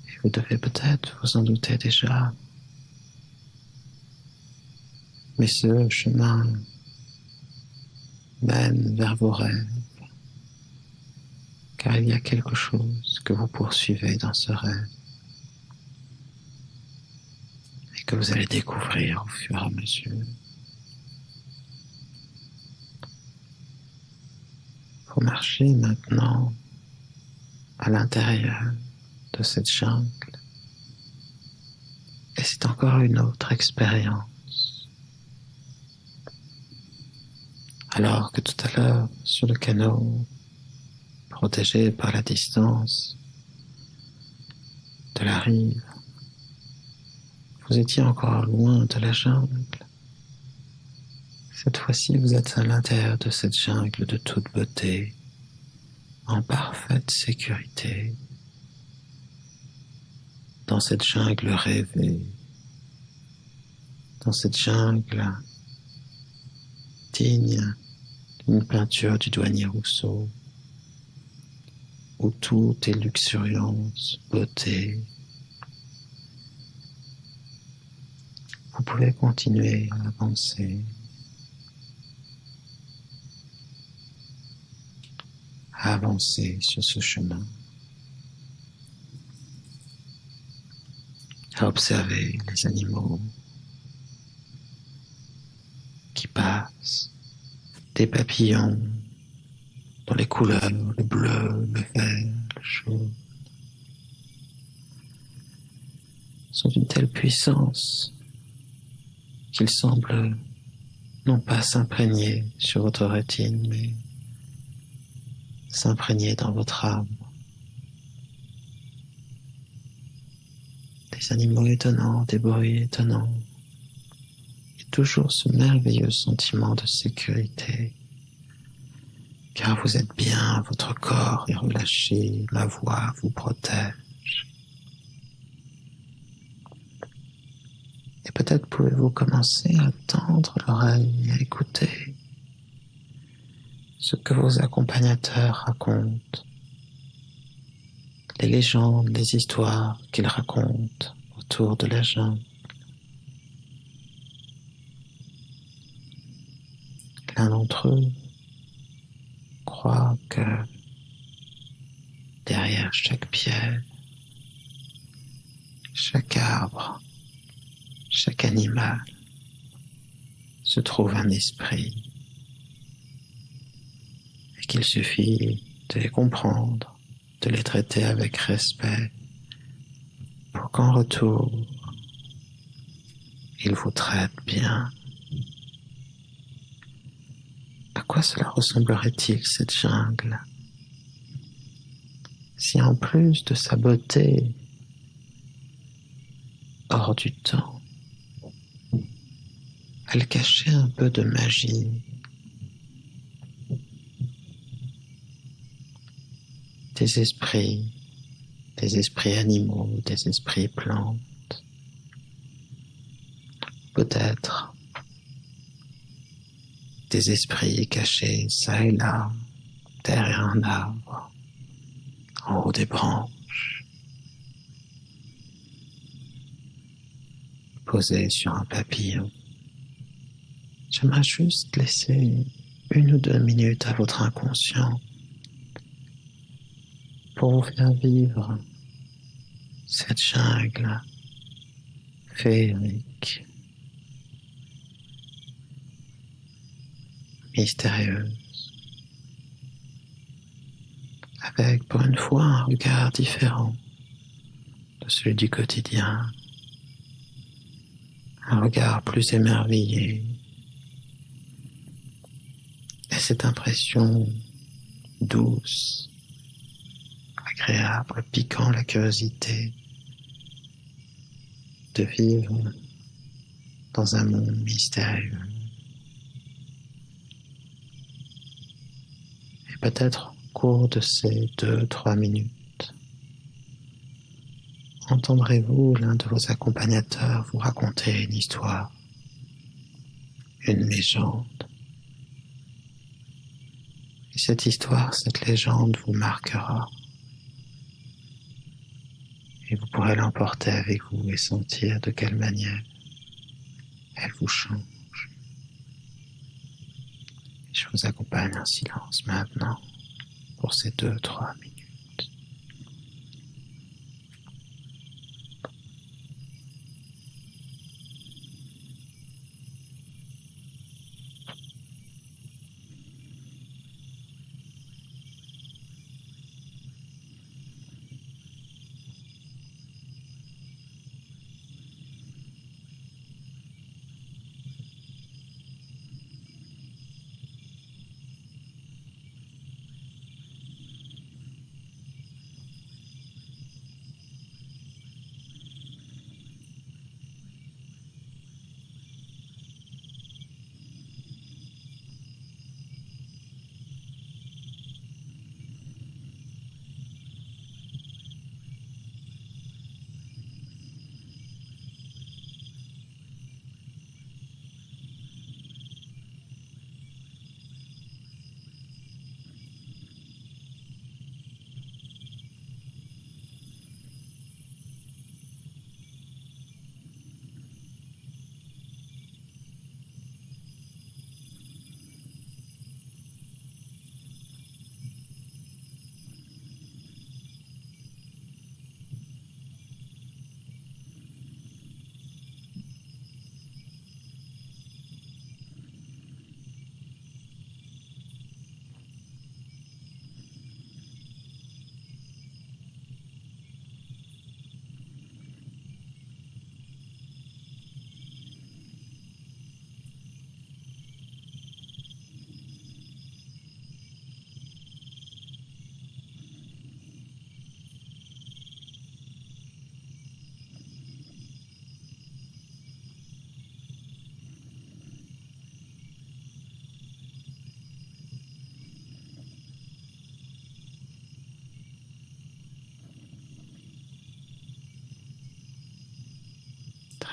Et vous devez peut-être vous en douter déjà, mais ce chemin mène vers vos rêves, car il y a quelque chose que vous poursuivez dans ce rêve et que vous allez découvrir au fur et à mesure. Vous marchez maintenant à l'intérieur de cette jungle et c'est encore une autre expérience. Alors que tout à l'heure, sur le canot, protégé par la distance de la rive, vous étiez encore loin de la jungle. Cette fois-ci, vous êtes à l'intérieur de cette jungle de toute beauté, en parfaite sécurité, dans cette jungle rêvée, dans cette jungle digne d'une peinture du douanier Rousseau, où tout est luxuriance, beauté. Vous pouvez continuer à avancer, sur ce chemin, à observer les animaux qui passent, des papillons dans les couleurs, le bleu, le vert, le jaune, sont d'une telle puissance qu'ils semblent non pas s'imprégner sur votre rétine, mais s'imprégner dans votre âme. Des animaux étonnants, des bruits étonnants, toujours ce merveilleux sentiment de sécurité, car vous êtes bien, votre corps est relâché, ma voix vous protège. Et peut-être pouvez-vous commencer à tendre l'oreille et à écouter ce que vos accompagnateurs racontent, les légendes, les histoires qu'ils racontent autour de la jungle. L'un d'entre eux croit que derrière chaque pierre, chaque arbre, chaque animal se trouve un esprit et qu'il suffit de les comprendre, de les traiter avec respect pour qu'en retour, ils vous traitent bien. À quoi cela ressemblerait-il, cette jungle, si en plus de sa beauté hors du temps, elle cachait un peu de magie, des esprits animaux, des esprits plantes, peut-être des esprits cachés ça et là, derrière un arbre, en haut des branches, posés sur un papillon. J'aimerais juste laisser 1 ou 2 minutes à votre inconscient pour vous faire vivre cette jungle féerique, mystérieuse, avec pour une fois un regard différent de celui du quotidien, un regard plus émerveillé, et cette impression douce, agréable, piquant la curiosité de vivre dans un monde mystérieux. Et peut-être au cours de ces 2, 3 minutes, entendrez-vous l'un de vos accompagnateurs vous raconter une histoire, une légende. Et cette histoire, cette légende vous marquera. Et vous pourrez l'emporter avec vous et sentir de quelle manière elle vous change. Je vous accompagne en silence maintenant pour ces 2, 3 minutes.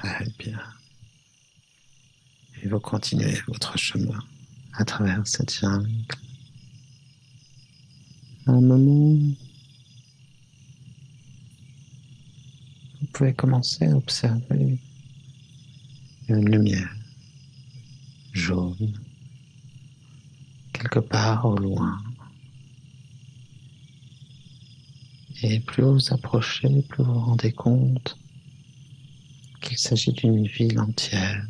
Très bien. Et vous continuez votre chemin à travers cette jungle. À un moment, vous pouvez commencer à observer une lumière jaune quelque part au loin. Et plus vous approchez, plus vous vous rendez compte qu'il s'agit d'une ville entière.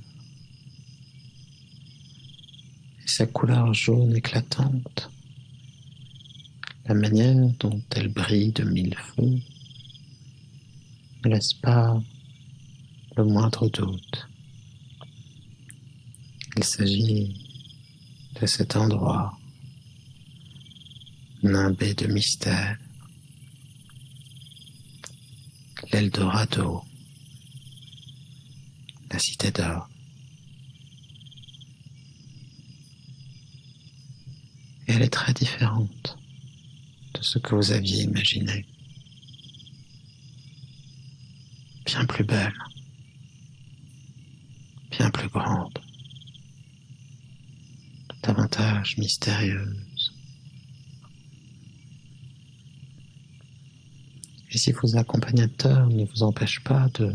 Et sa couleur jaune éclatante, la manière dont elle brille de mille feux, ne laisse pas le moindre doute. Il s'agit de cet endroit nimbé de mystère, l'Eldorado, la cité d'or. Et elle est très différente de ce que vous aviez imaginé. Bien plus belle, bien plus grande, davantage mystérieuse. Et si vos accompagnateurs ne vous empêchent pas de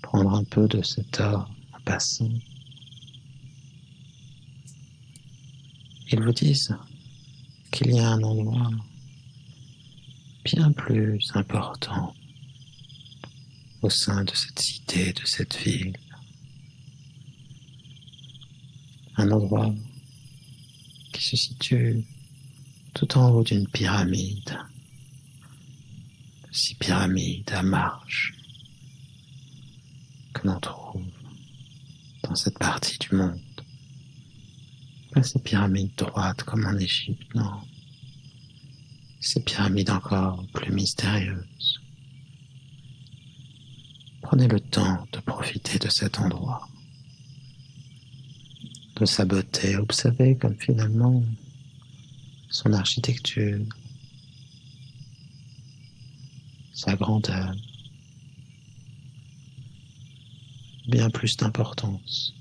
prendre un peu de cet or en passant, ils vous disent qu'il y a un endroit bien plus important au sein de cette cité, de cette ville. Un endroit qui se situe tout en haut d'une pyramide. Ces pyramides à marche que l'on trouve dans cette partie du monde. Pas ces pyramides droites comme en Égypte, non. Ces pyramides encore plus mystérieuses. Prenez le temps de profiter de cet endroit, de sa beauté. Observez comme finalement son architecture, sa grandeur, bien plus d'importance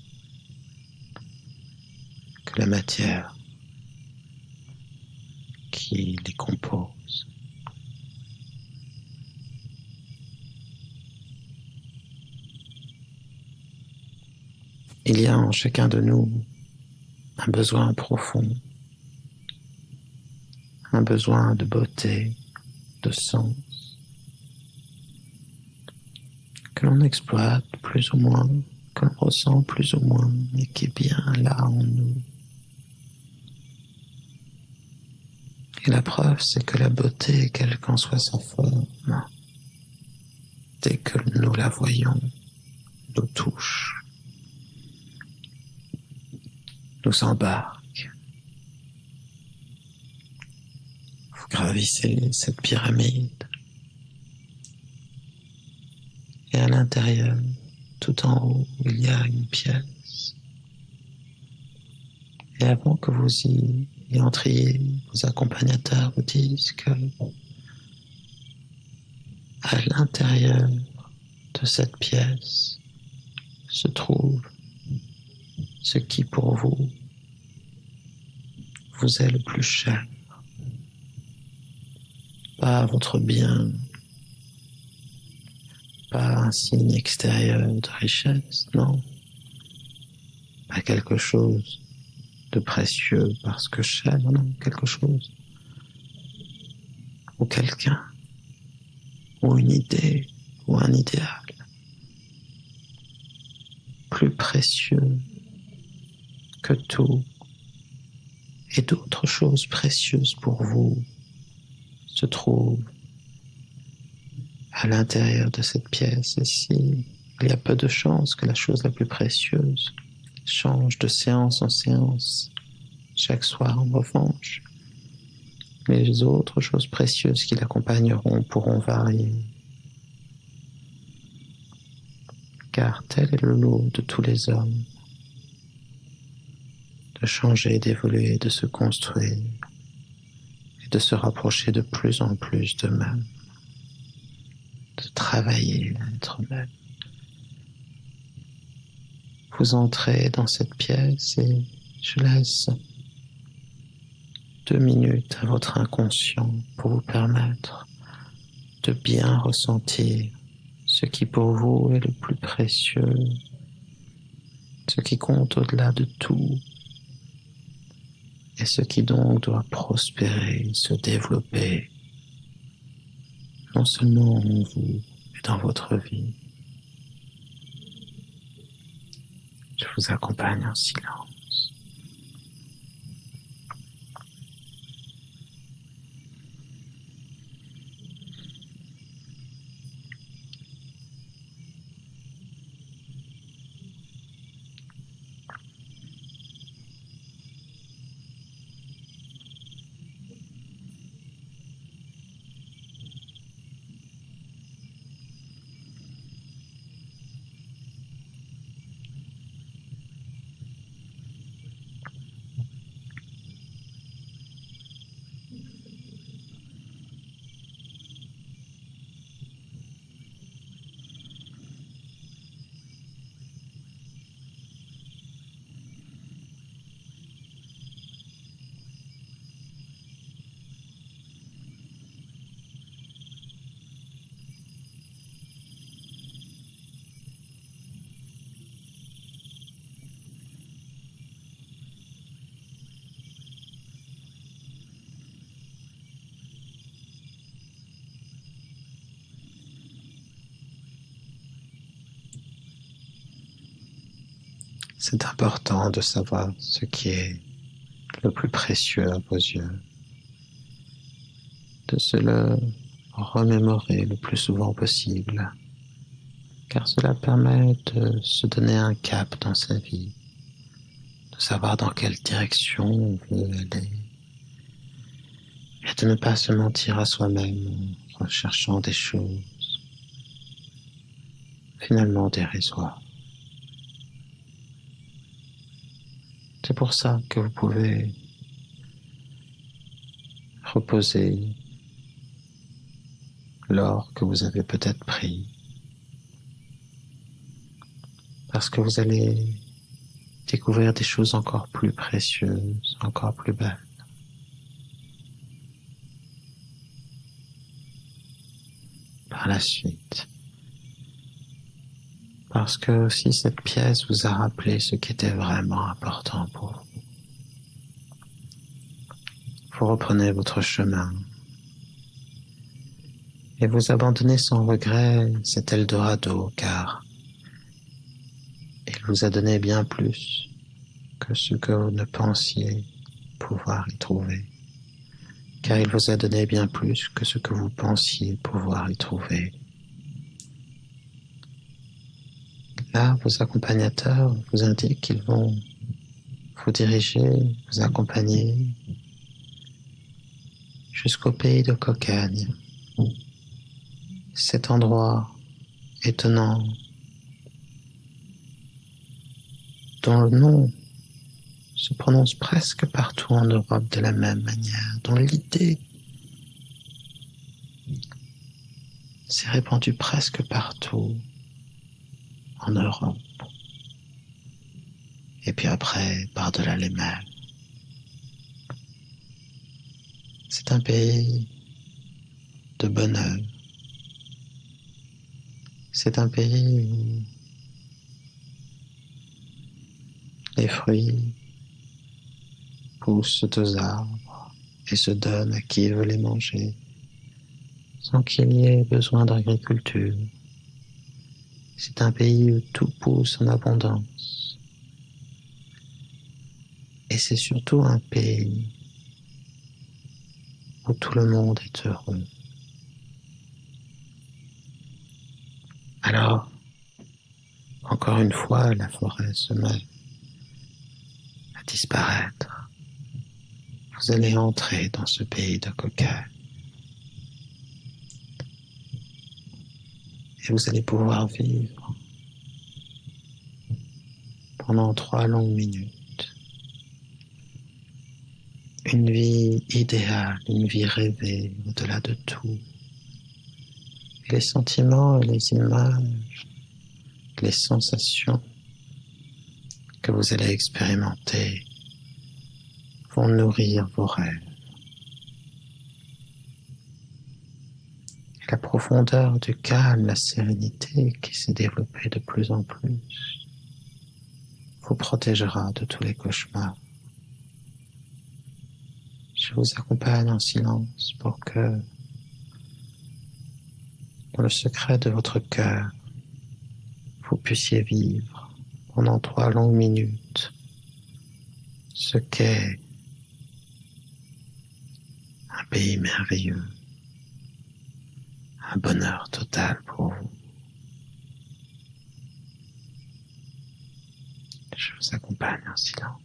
que la matière qui les compose. Il y a en chacun de nous un besoin profond, un besoin de beauté, de sens, que l'on exploite plus ou moins, que l'on ressent plus ou moins, mais qui est bien là en nous. Et la preuve, c'est que la beauté, quelle qu'en soit sa forme, dès que nous la voyons, nous touche, nous embarque. Vous gravissez cette pyramide, et à l'intérieur, tout en haut, il y a une pièce. Et avant que vous y entriez, vos accompagnateurs vous disent que à l'intérieur de cette pièce se trouve ce qui pour vous est le plus cher. Pas votre bien, pas un signe extérieur de richesse, non. Pas quelque chose de précieux parce que cher, non, quelque chose ou quelqu'un ou une idée ou un idéal plus précieux que tout et d'autres choses précieuses pour vous se trouvent à l'intérieur de cette pièce. Et si il y a peu de chances que la chose la plus précieuse change de séance en séance chaque soir, en revanche, les autres choses précieuses qui l'accompagneront pourront varier. Car tel est le lot de tous les hommes, de changer, d'évoluer, de se construire et de se rapprocher de plus en plus d'eux-mêmes, de travailler à être eux-mêmes. Vous entrez dans cette pièce et je laisse 2 minutes à votre inconscient pour vous permettre de bien ressentir ce qui pour vous est le plus précieux, ce qui compte au-delà de tout, et ce qui donc doit prospérer, se développer, non seulement en vous, mais dans votre vie. Je vous accompagne en silence. C'est important de savoir ce qui est le plus précieux à vos yeux, de se le remémorer le plus souvent possible, car cela permet de se donner un cap dans sa vie, de savoir dans quelle direction on veut aller, et de ne pas se mentir à soi-même en recherchant des choses finalement dérisoires. C'est pour ça que vous pouvez reposer l'or que vous avez peut-être pris, parce que vous allez découvrir des choses encore plus précieuses, encore plus belles. Par la suite. Parce que aussi cette pièce vous a rappelé ce qui était vraiment important pour vous. Vous reprenez votre chemin et vous abandonnez sans regret cet Eldorado, car il vous a donné bien plus que ce que vous ne pensiez pouvoir y trouver. Car il vous a donné bien plus que ce que vous pensiez pouvoir y trouver. Là, vos accompagnateurs vous indiquent qu'ils vont vous diriger, vous accompagner jusqu'au pays de Cocagne. Cet endroit étonnant dont le nom se prononce presque partout en Europe de la même manière, dont l'idée s'est répandue presque partout en Europe. Et puis après, par-delà les mers. C'est un pays de bonheur. C'est un pays où les fruits poussent aux arbres et se donnent à qui veut les manger, sans qu'il y ait besoin d'agriculture. C'est un pays où tout pousse en abondance. Et c'est surtout un pays où tout le monde est heureux. Alors, encore une fois, la forêt se met à disparaître. Vous allez entrer dans ce pays de cocagne. Et vous allez pouvoir vivre pendant 3 longues minutes. Une vie idéale, une vie rêvée au-delà de tout. Et les sentiments et les images, les sensations que vous allez expérimenter vont nourrir vos rêves. Et la profondeur du calme, la sérénité qui s'est développée de plus en plus vous protégera de tous les cauchemars. Je vous accompagne en silence pour que, dans le secret de votre cœur, vous puissiez vivre pendant 3 longues minutes ce qu'est un pays merveilleux, un bonheur total pour vous. Je vous accompagne en silence.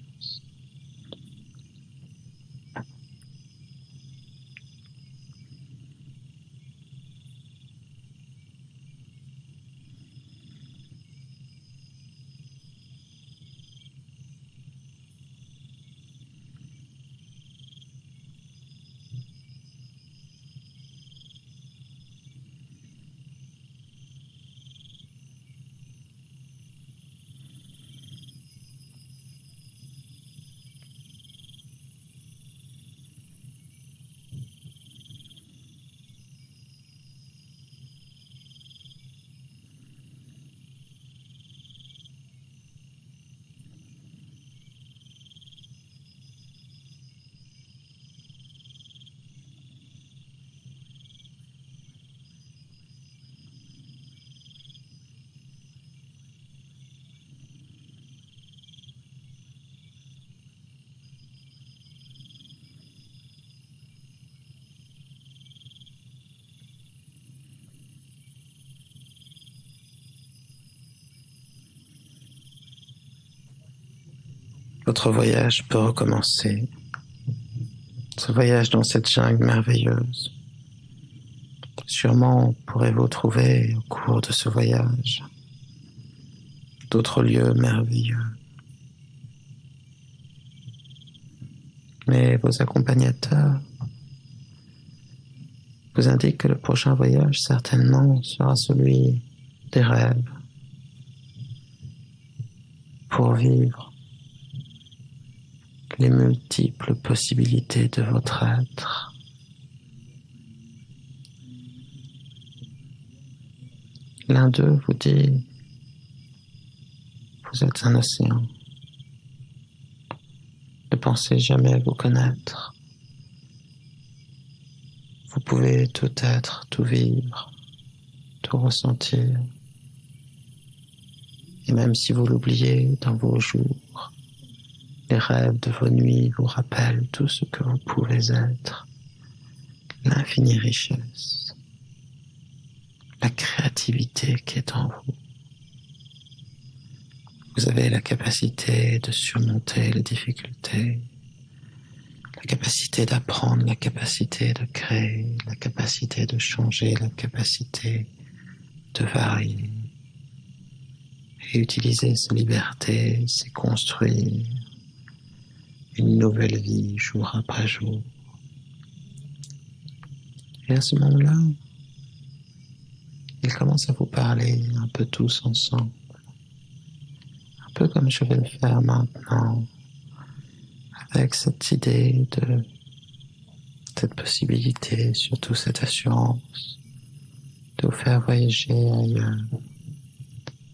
Votre voyage peut recommencer. Ce voyage dans cette jungle merveilleuse. Sûrement pourrez-vous trouver au cours de ce voyage d'autres lieux merveilleux. Mais vos accompagnateurs vous indiquent que le prochain voyage certainement sera celui des rêves pour vivre les multiples possibilités de votre être. L'un d'eux vous dit, vous êtes un océan. Ne pensez jamais vous connaître. Vous pouvez tout être, tout vivre, tout ressentir. Et même si vous l'oubliez dans vos jours, les rêves de vos nuits vous rappellent tout ce que vous pouvez être, l'infinie richesse, la créativité qui est en vous. Vous avez la capacité de surmonter les difficultés, la capacité d'apprendre, la capacité de créer, la capacité de changer, la capacité de varier. Et utiliser ces libertés, c'est construire une nouvelle vie jour après jour. Et à ce moment-là, ils commencent à vous parler un peu tous ensemble. Un peu comme je vais le faire maintenant, avec cette idée de cette possibilité, surtout cette assurance, de vous faire voyager ailleurs.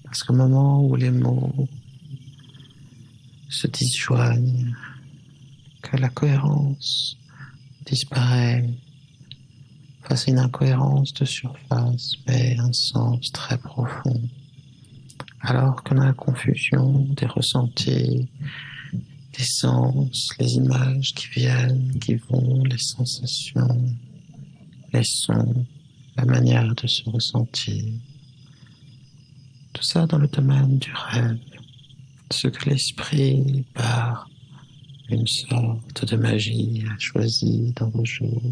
Parce qu'au moment où les mots se disjoignent, que la cohérence disparaît face à une incohérence de surface, mais un sens très profond. Alors que dans la confusion des ressentis, des sens, les images qui viennent, qui vont, les sensations, les sons, la manière de se ressentir, tout ça dans le domaine du rêve, ce que l'esprit, par une sorte de magie, a choisi dans vos jours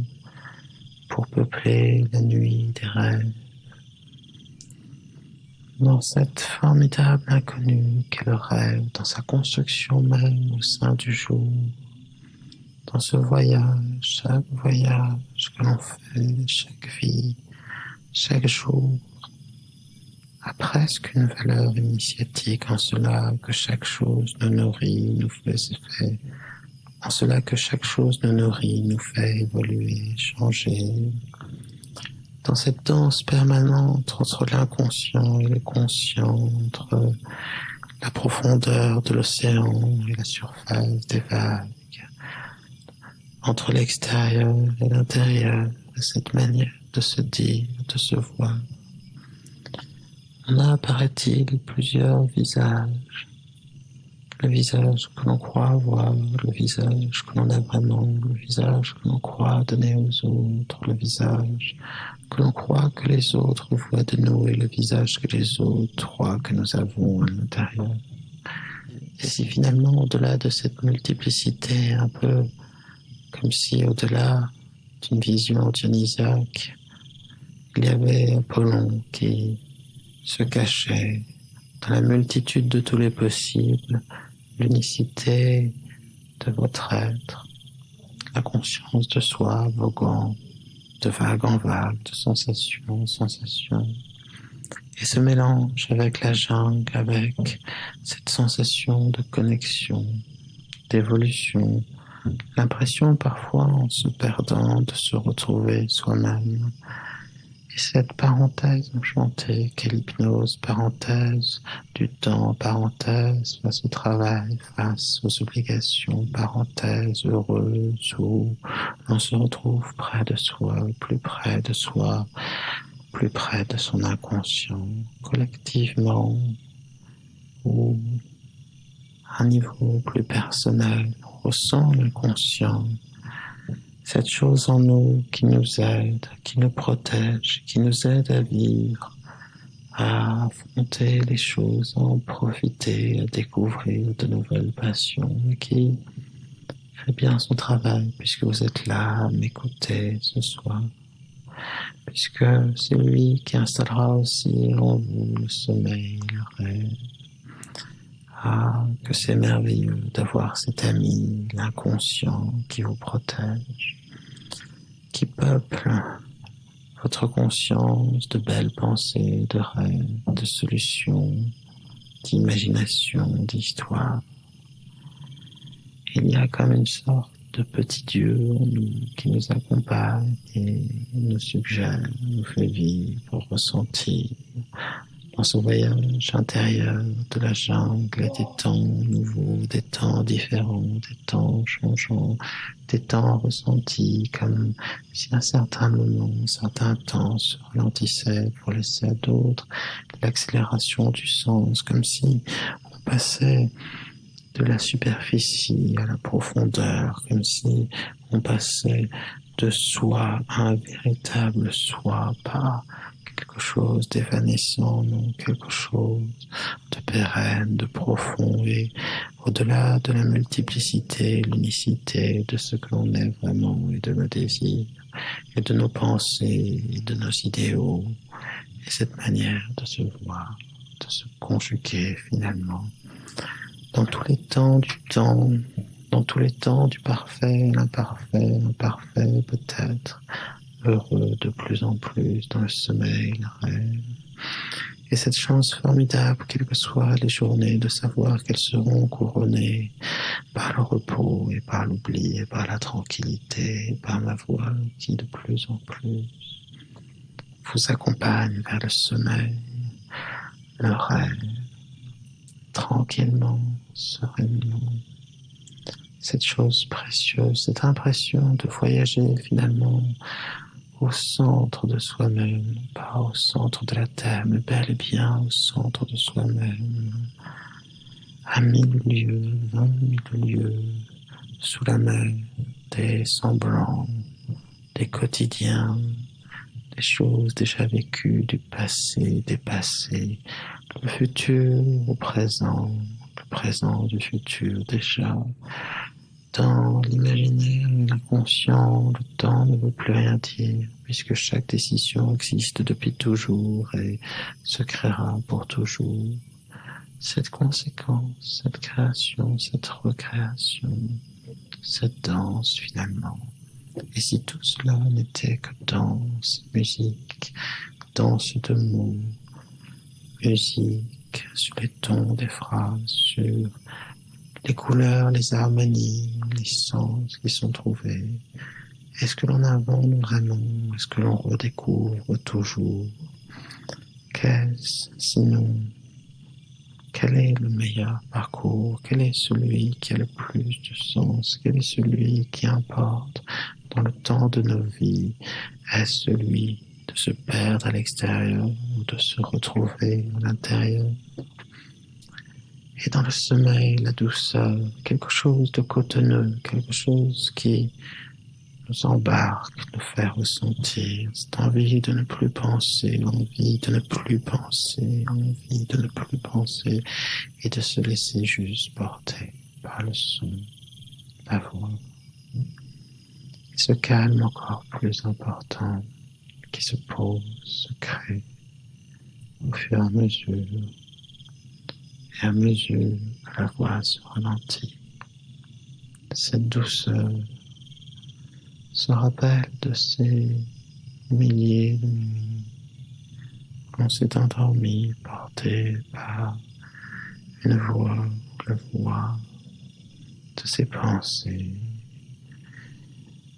pour peupler la nuit des rêves. Dans cette formidable inconnue qu'est le rêve, dans sa construction même au sein du jour, dans ce voyage, chaque voyage que l'on fait, chaque vie, chaque jour, a presque une valeur initiatique en cela que chaque chose nous nourrit, nous fait effet, en cela que chaque chose nous nourrit, nous fait évoluer, changer, dans cette danse permanente entre l'inconscient et le conscient, entre la profondeur de l'océan et la surface des vagues, entre l'extérieur et l'intérieur, de cette manière de se dire, de se voir. On a, paraît-il, plusieurs visages. Le visage que l'on croit voir, le visage que l'on a vraiment, le visage que l'on croit donner aux autres, le visage que l'on croit que les autres voient de nous et le visage que les autres croient que nous avons à l'intérieur. Et si finalement, au-delà de cette multiplicité, un peu comme si au-delà d'une vision dionysiaque, il y avait Apollon qui se cachait dans la multitude de tous les possibles, l'unicité de votre être, la conscience de soi voguant de vague en vague, de sensation en sensation. Et ce mélange avec la jungle, avec cette sensation de connexion, d'évolution, l'impression parfois en se perdant de se retrouver soi-même. Et cette parenthèse enchantée qu'est l'hypnose, parenthèse du temps, parenthèse face au travail, face aux obligations, parenthèse heureuse où l'on se retrouve près de soi, plus près de soi, plus près de son inconscient, collectivement, ou à un niveau plus personnel, on ressent l'inconscient, cette chose en nous qui nous aide, qui nous protège, qui nous aide à vivre, à affronter les choses, à en profiter, à découvrir de nouvelles passions, et qui fait bien son travail puisque vous êtes là à m'écouter ce soir, puisque c'est lui qui installera aussi en vous le sommeil, le rêve. Ah, que c'est merveilleux d'avoir cet ami, l'inconscient, qui vous protège, qui peuple votre conscience de belles pensées, de rêves, de solutions, d'imagination, d'histoire. Il y a comme une sorte de petit Dieu en nous qui nous accompagne et nous suggère, nous fait vivre, ressentir dans ce voyage intérieur de la jungle et des temps nouveaux, des temps différents, des temps changeants, des temps ressentis comme si à un certain moment, un certain temps se ralentissait pour laisser à d'autres l'accélération du sens, comme si on passait de la superficie à la profondeur, comme si on passait de soi à un véritable soi, pas quelque chose d'évanescent, non, quelque chose de pérenne, de profond, et au-delà de la multiplicité, l'unicité de ce que l'on est vraiment, et de nos désirs, et de nos pensées, et de nos idéaux, et cette manière de se voir, de se conjuguer finalement, dans tous les temps du temps, dans tous les temps du parfait, l'imparfait, imparfait peut-être, heureux de plus en plus dans le sommeil, le rêve. Et cette chance formidable, quelles que soient les journées, de savoir qu'elles seront couronnées par le repos et par l'oubli et par la tranquillité et par ma voix qui de plus en plus vous accompagne vers le sommeil, le rêve, tranquillement, sereinement. Cette chose précieuse, cette impression de voyager finalement au centre de soi-même, pas au centre de la Terre, mais bel et bien au centre de soi-même, à 1000 lieues, 20 000 lieues, sous la mer, des semblants, des quotidiens, des choses déjà vécues, du passé, dépassé, le futur au présent, le présent du futur déjà. Dans l'imaginaire et l'inconscient, le temps ne veut plus rien dire, puisque chaque décision existe depuis toujours et se créera pour toujours. Cette conséquence, cette création, cette recréation, cette danse finalement. Et si tout cela n'était que danse, musique, danse de mots, musique, sur les tons des phrases, sur les couleurs, les harmonies, les sens qui sont trouvés. Est-ce que l'on invente vraiment? Est-ce que l'on redécouvre toujours? Qu'est-ce sinon? Quel est le meilleur parcours? Quel est celui qui a le plus de sens? Quel est celui qui importe dans le temps de nos vies? Est-ce celui de se perdre à l'extérieur ou de se retrouver à l'intérieur? Et dans le sommeil, la douceur, quelque chose de cotonneux, quelque chose qui nous embarque, nous fait ressentir cette envie de ne plus penser, envie de ne plus penser, envie de ne plus penser et de se laisser juste porter par le son, la voix. Et ce calme encore plus important qui se pose, se crée au fur et à mesure que la voix se ralentit. Cette douceur se rappelle de ces milliers de nuits où on s'est endormi porté par une voix, la voix de ses pensées.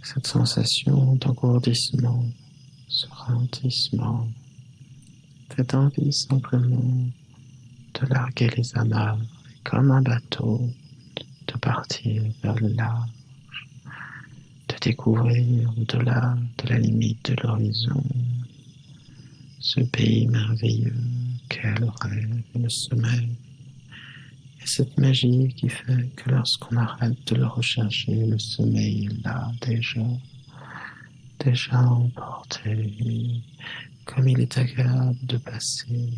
Cette sensation d'engourdissement, ce ralentissement, cette envie simplement de larguer les amarres et comme un bateau de partir vers le large, de découvrir au-delà de la limite de l'horizon ce pays merveilleux qu'est le rêve et le sommeil. Et cette magie qui fait que lorsqu'on arrête de le rechercher, le sommeil est là déjà emporté. Comme il est agréable de passer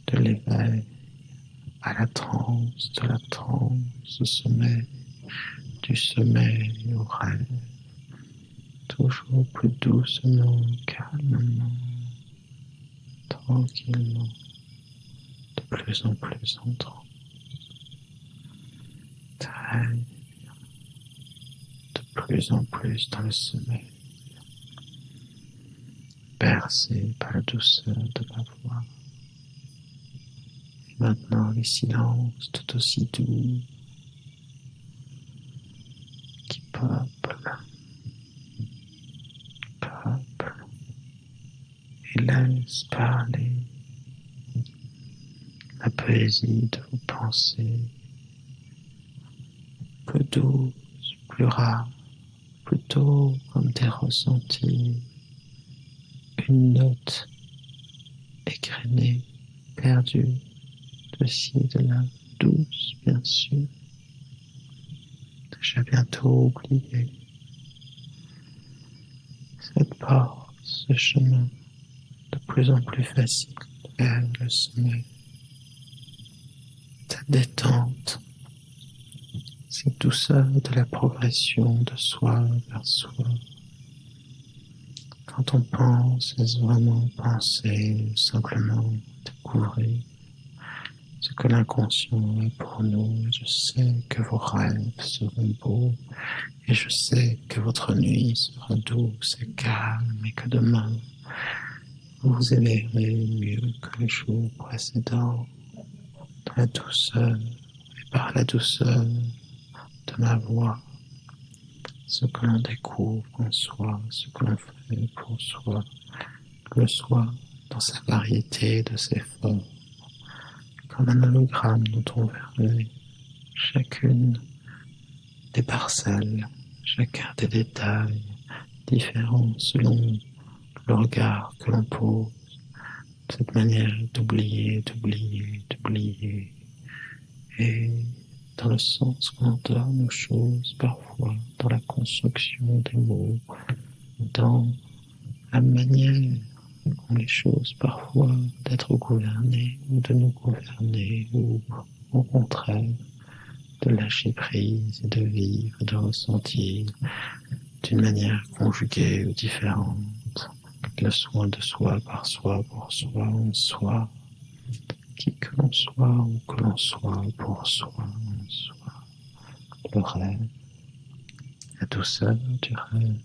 de l'éveil à la transe, de la transe au sommeil, du sommeil au rêve, toujours plus doucement, calmement, tranquillement, de plus en plus en transe. Très bien, de plus en plus dans le sommeil, bercé par la douceur de ma voix. Et maintenant les silences tout aussi doux qui peuplent et laissent parler la poésie de vos pensées, plus douce, plus rare, plutôt comme des ressentis, une note égrenée, perdue, de ci et de là, douce bien sûr, déjà bientôt oubliée. Cette porte, ce chemin, de plus en plus facile vers le sommeil, cette détente, cette douceur de la progression de soi vers soi. Quand on pense, est-ce vraiment penser ou simplement découvrir ce que l'inconscient est pour nous? Je sais que vos rêves seront beaux et je sais que votre nuit sera douce et calme et que demain vous vous éveillerez mieux que les jours précédents dans la douceur et par la douceur de ma voix, ce que l'on découvre en soi, ce que l'on fait pour soi, le soi dans sa variété de ses formes, comme un hologramme dont on verrait chacune des parcelles, chacun des détails différents selon le regard que l'on pose, cette manière d'oublier, et dans le sens qu'on donne aux choses parfois, dans la construction des mots, dans la manière qu'ont les choses parfois d'être gouvernées ou de nous gouverner, ou au contraire de lâcher prise et de vivre, de ressentir d'une manière conjuguée ou différente le soin de soi, par soi, pour soi, en soi, qui que l'on soit ou que l'on soit, pour soi, en soi, le rêve, la douceur du rêve,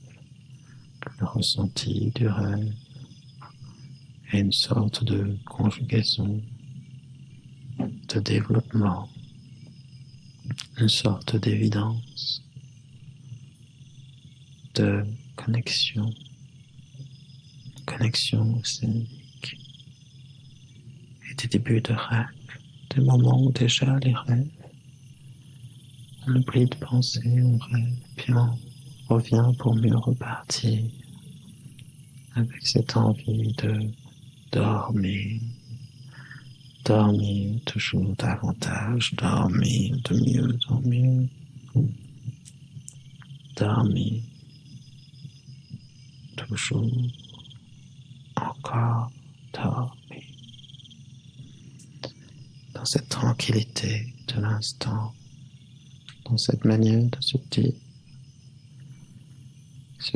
le ressenti du rêve, et une sorte de conjugaison, de développement, une sorte d'évidence, de connexion, connexion scénique, et des débuts de rêve, des moments où déjà les rêves, on oublie de penser, on rêve, puis on revient pour mieux repartir avec cette envie de dormir, dormir toujours davantage, dormir de mieux en mieux, dormir toujours encore, dormir dans cette tranquillité de l'instant, dans cette manière de se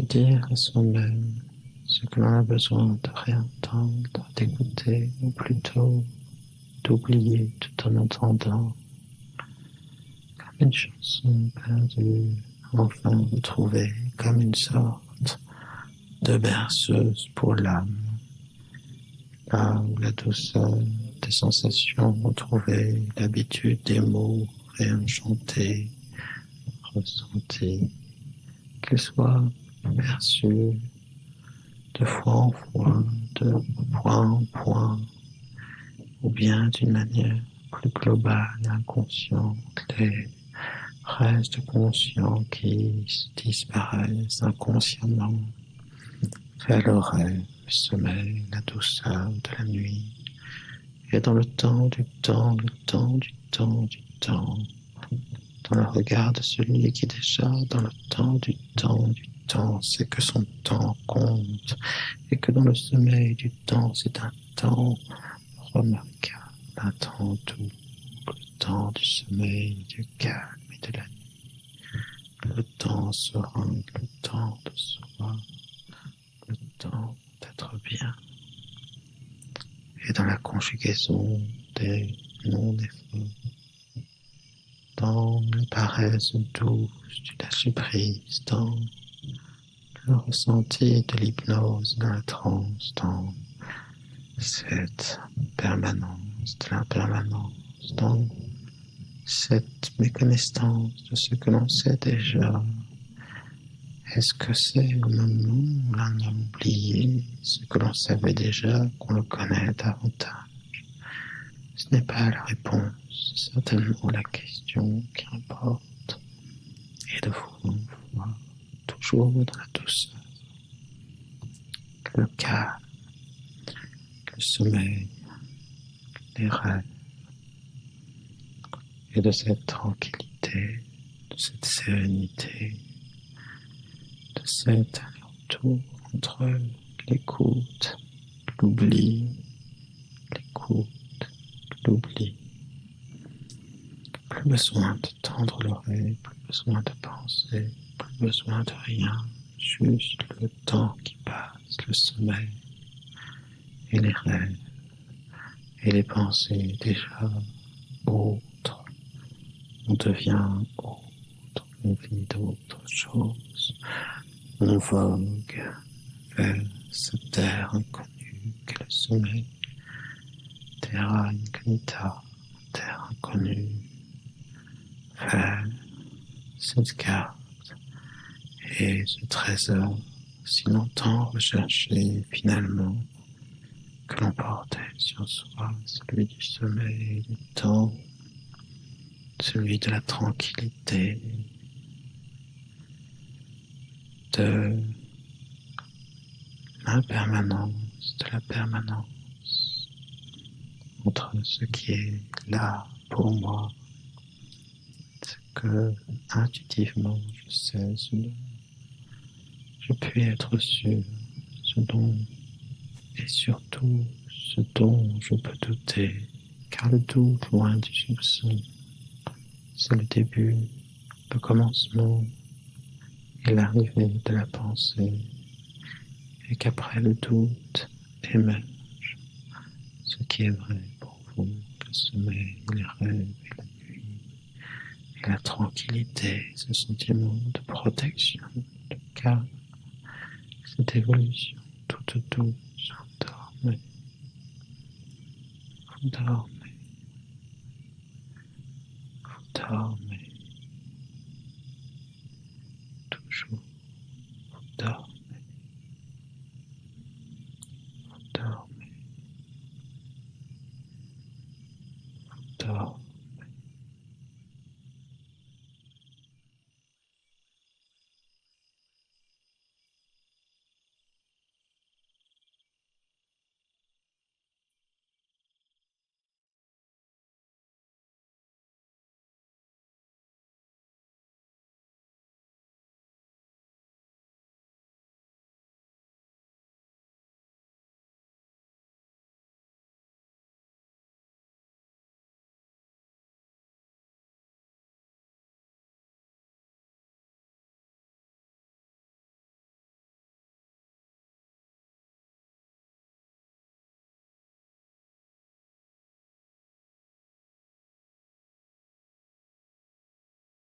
dire à soi-même ce que l'on a besoin de réentendre, d'écouter, ou plutôt d'oublier tout en entendant, comme une chanson perdue, enfin retrouvée, comme une sorte de berceuse pour l'âme, là où la douceur des sensations retrouvées, l'habitude des mots réenchantés, ressentis, qu'ils soient perçus de fois en fois, de point en point, ou bien d'une manière plus globale et inconsciente, les restes conscients qui disparaissent inconsciemment vers le rêve, le sommeil, la douceur de la nuit, et dans le temps du temps, le temps du temps du temps, dans le regard de celui qui déjà, dans le temps du temps du temps, sait que son temps compte, et que dans le sommeil du temps, c'est un temps remarquable, un temps doux, le temps du sommeil, du calme et de la nuit, le temps serein, le temps de soi, le temps d'être bien, et dans la conjugaison des non-efforts, dans la paresse douce du lâcher-prise, dans le ressenti de l'hypnose, dans la transe, dans cette permanence de l'impermanence, dans cette méconnaissance de ce que l'on sait déjà. Est-ce que c'est au moment où l'on a oublié ce que l'on savait déjà qu'on le connaît davantage? Ce n'est pas la réponse, c'est certainement la question qui importe. Et de fois en fois, toujours dans la douceur, le calme, le sommeil, les rêves, et de cette tranquillité, de cette sérénité, de cet aller-retour entre l'écoute, l'oubli, l'écoute, l'oubli. Plus besoin de tendre l'oreille, plus besoin de penser, plus besoin de rien, juste le temps qui passe, le sommeil et les rêves et les pensées déjà autres. On devient autre, on vit d'autres choses, on vogue vers cette terre inconnue qu'est le sommeil, terra incognita, terre inconnue, vers cette carte et ce trésor si longtemps recherché finalement que l'on portait sur soi, celui du sommeil, du temps, celui de la tranquillité, de l'impermanence, de la permanence, entre ce qui est là pour moi, ce que intuitivement je sais, ce dont je puis être sûr, ce dont et surtout ce dont je peux douter, car le doute loin du soupçon, c'est le début, le commencement et l'arrivée de la pensée, et qu'après le doute émerge ce qui est vrai pour vous, le sommeil, les rêves et la nuit, et la tranquillité, ce sentiment de protection, de calme, cette évolution toute douce, dormez. Vous dormez, vous dormez, toujours, vous dormez.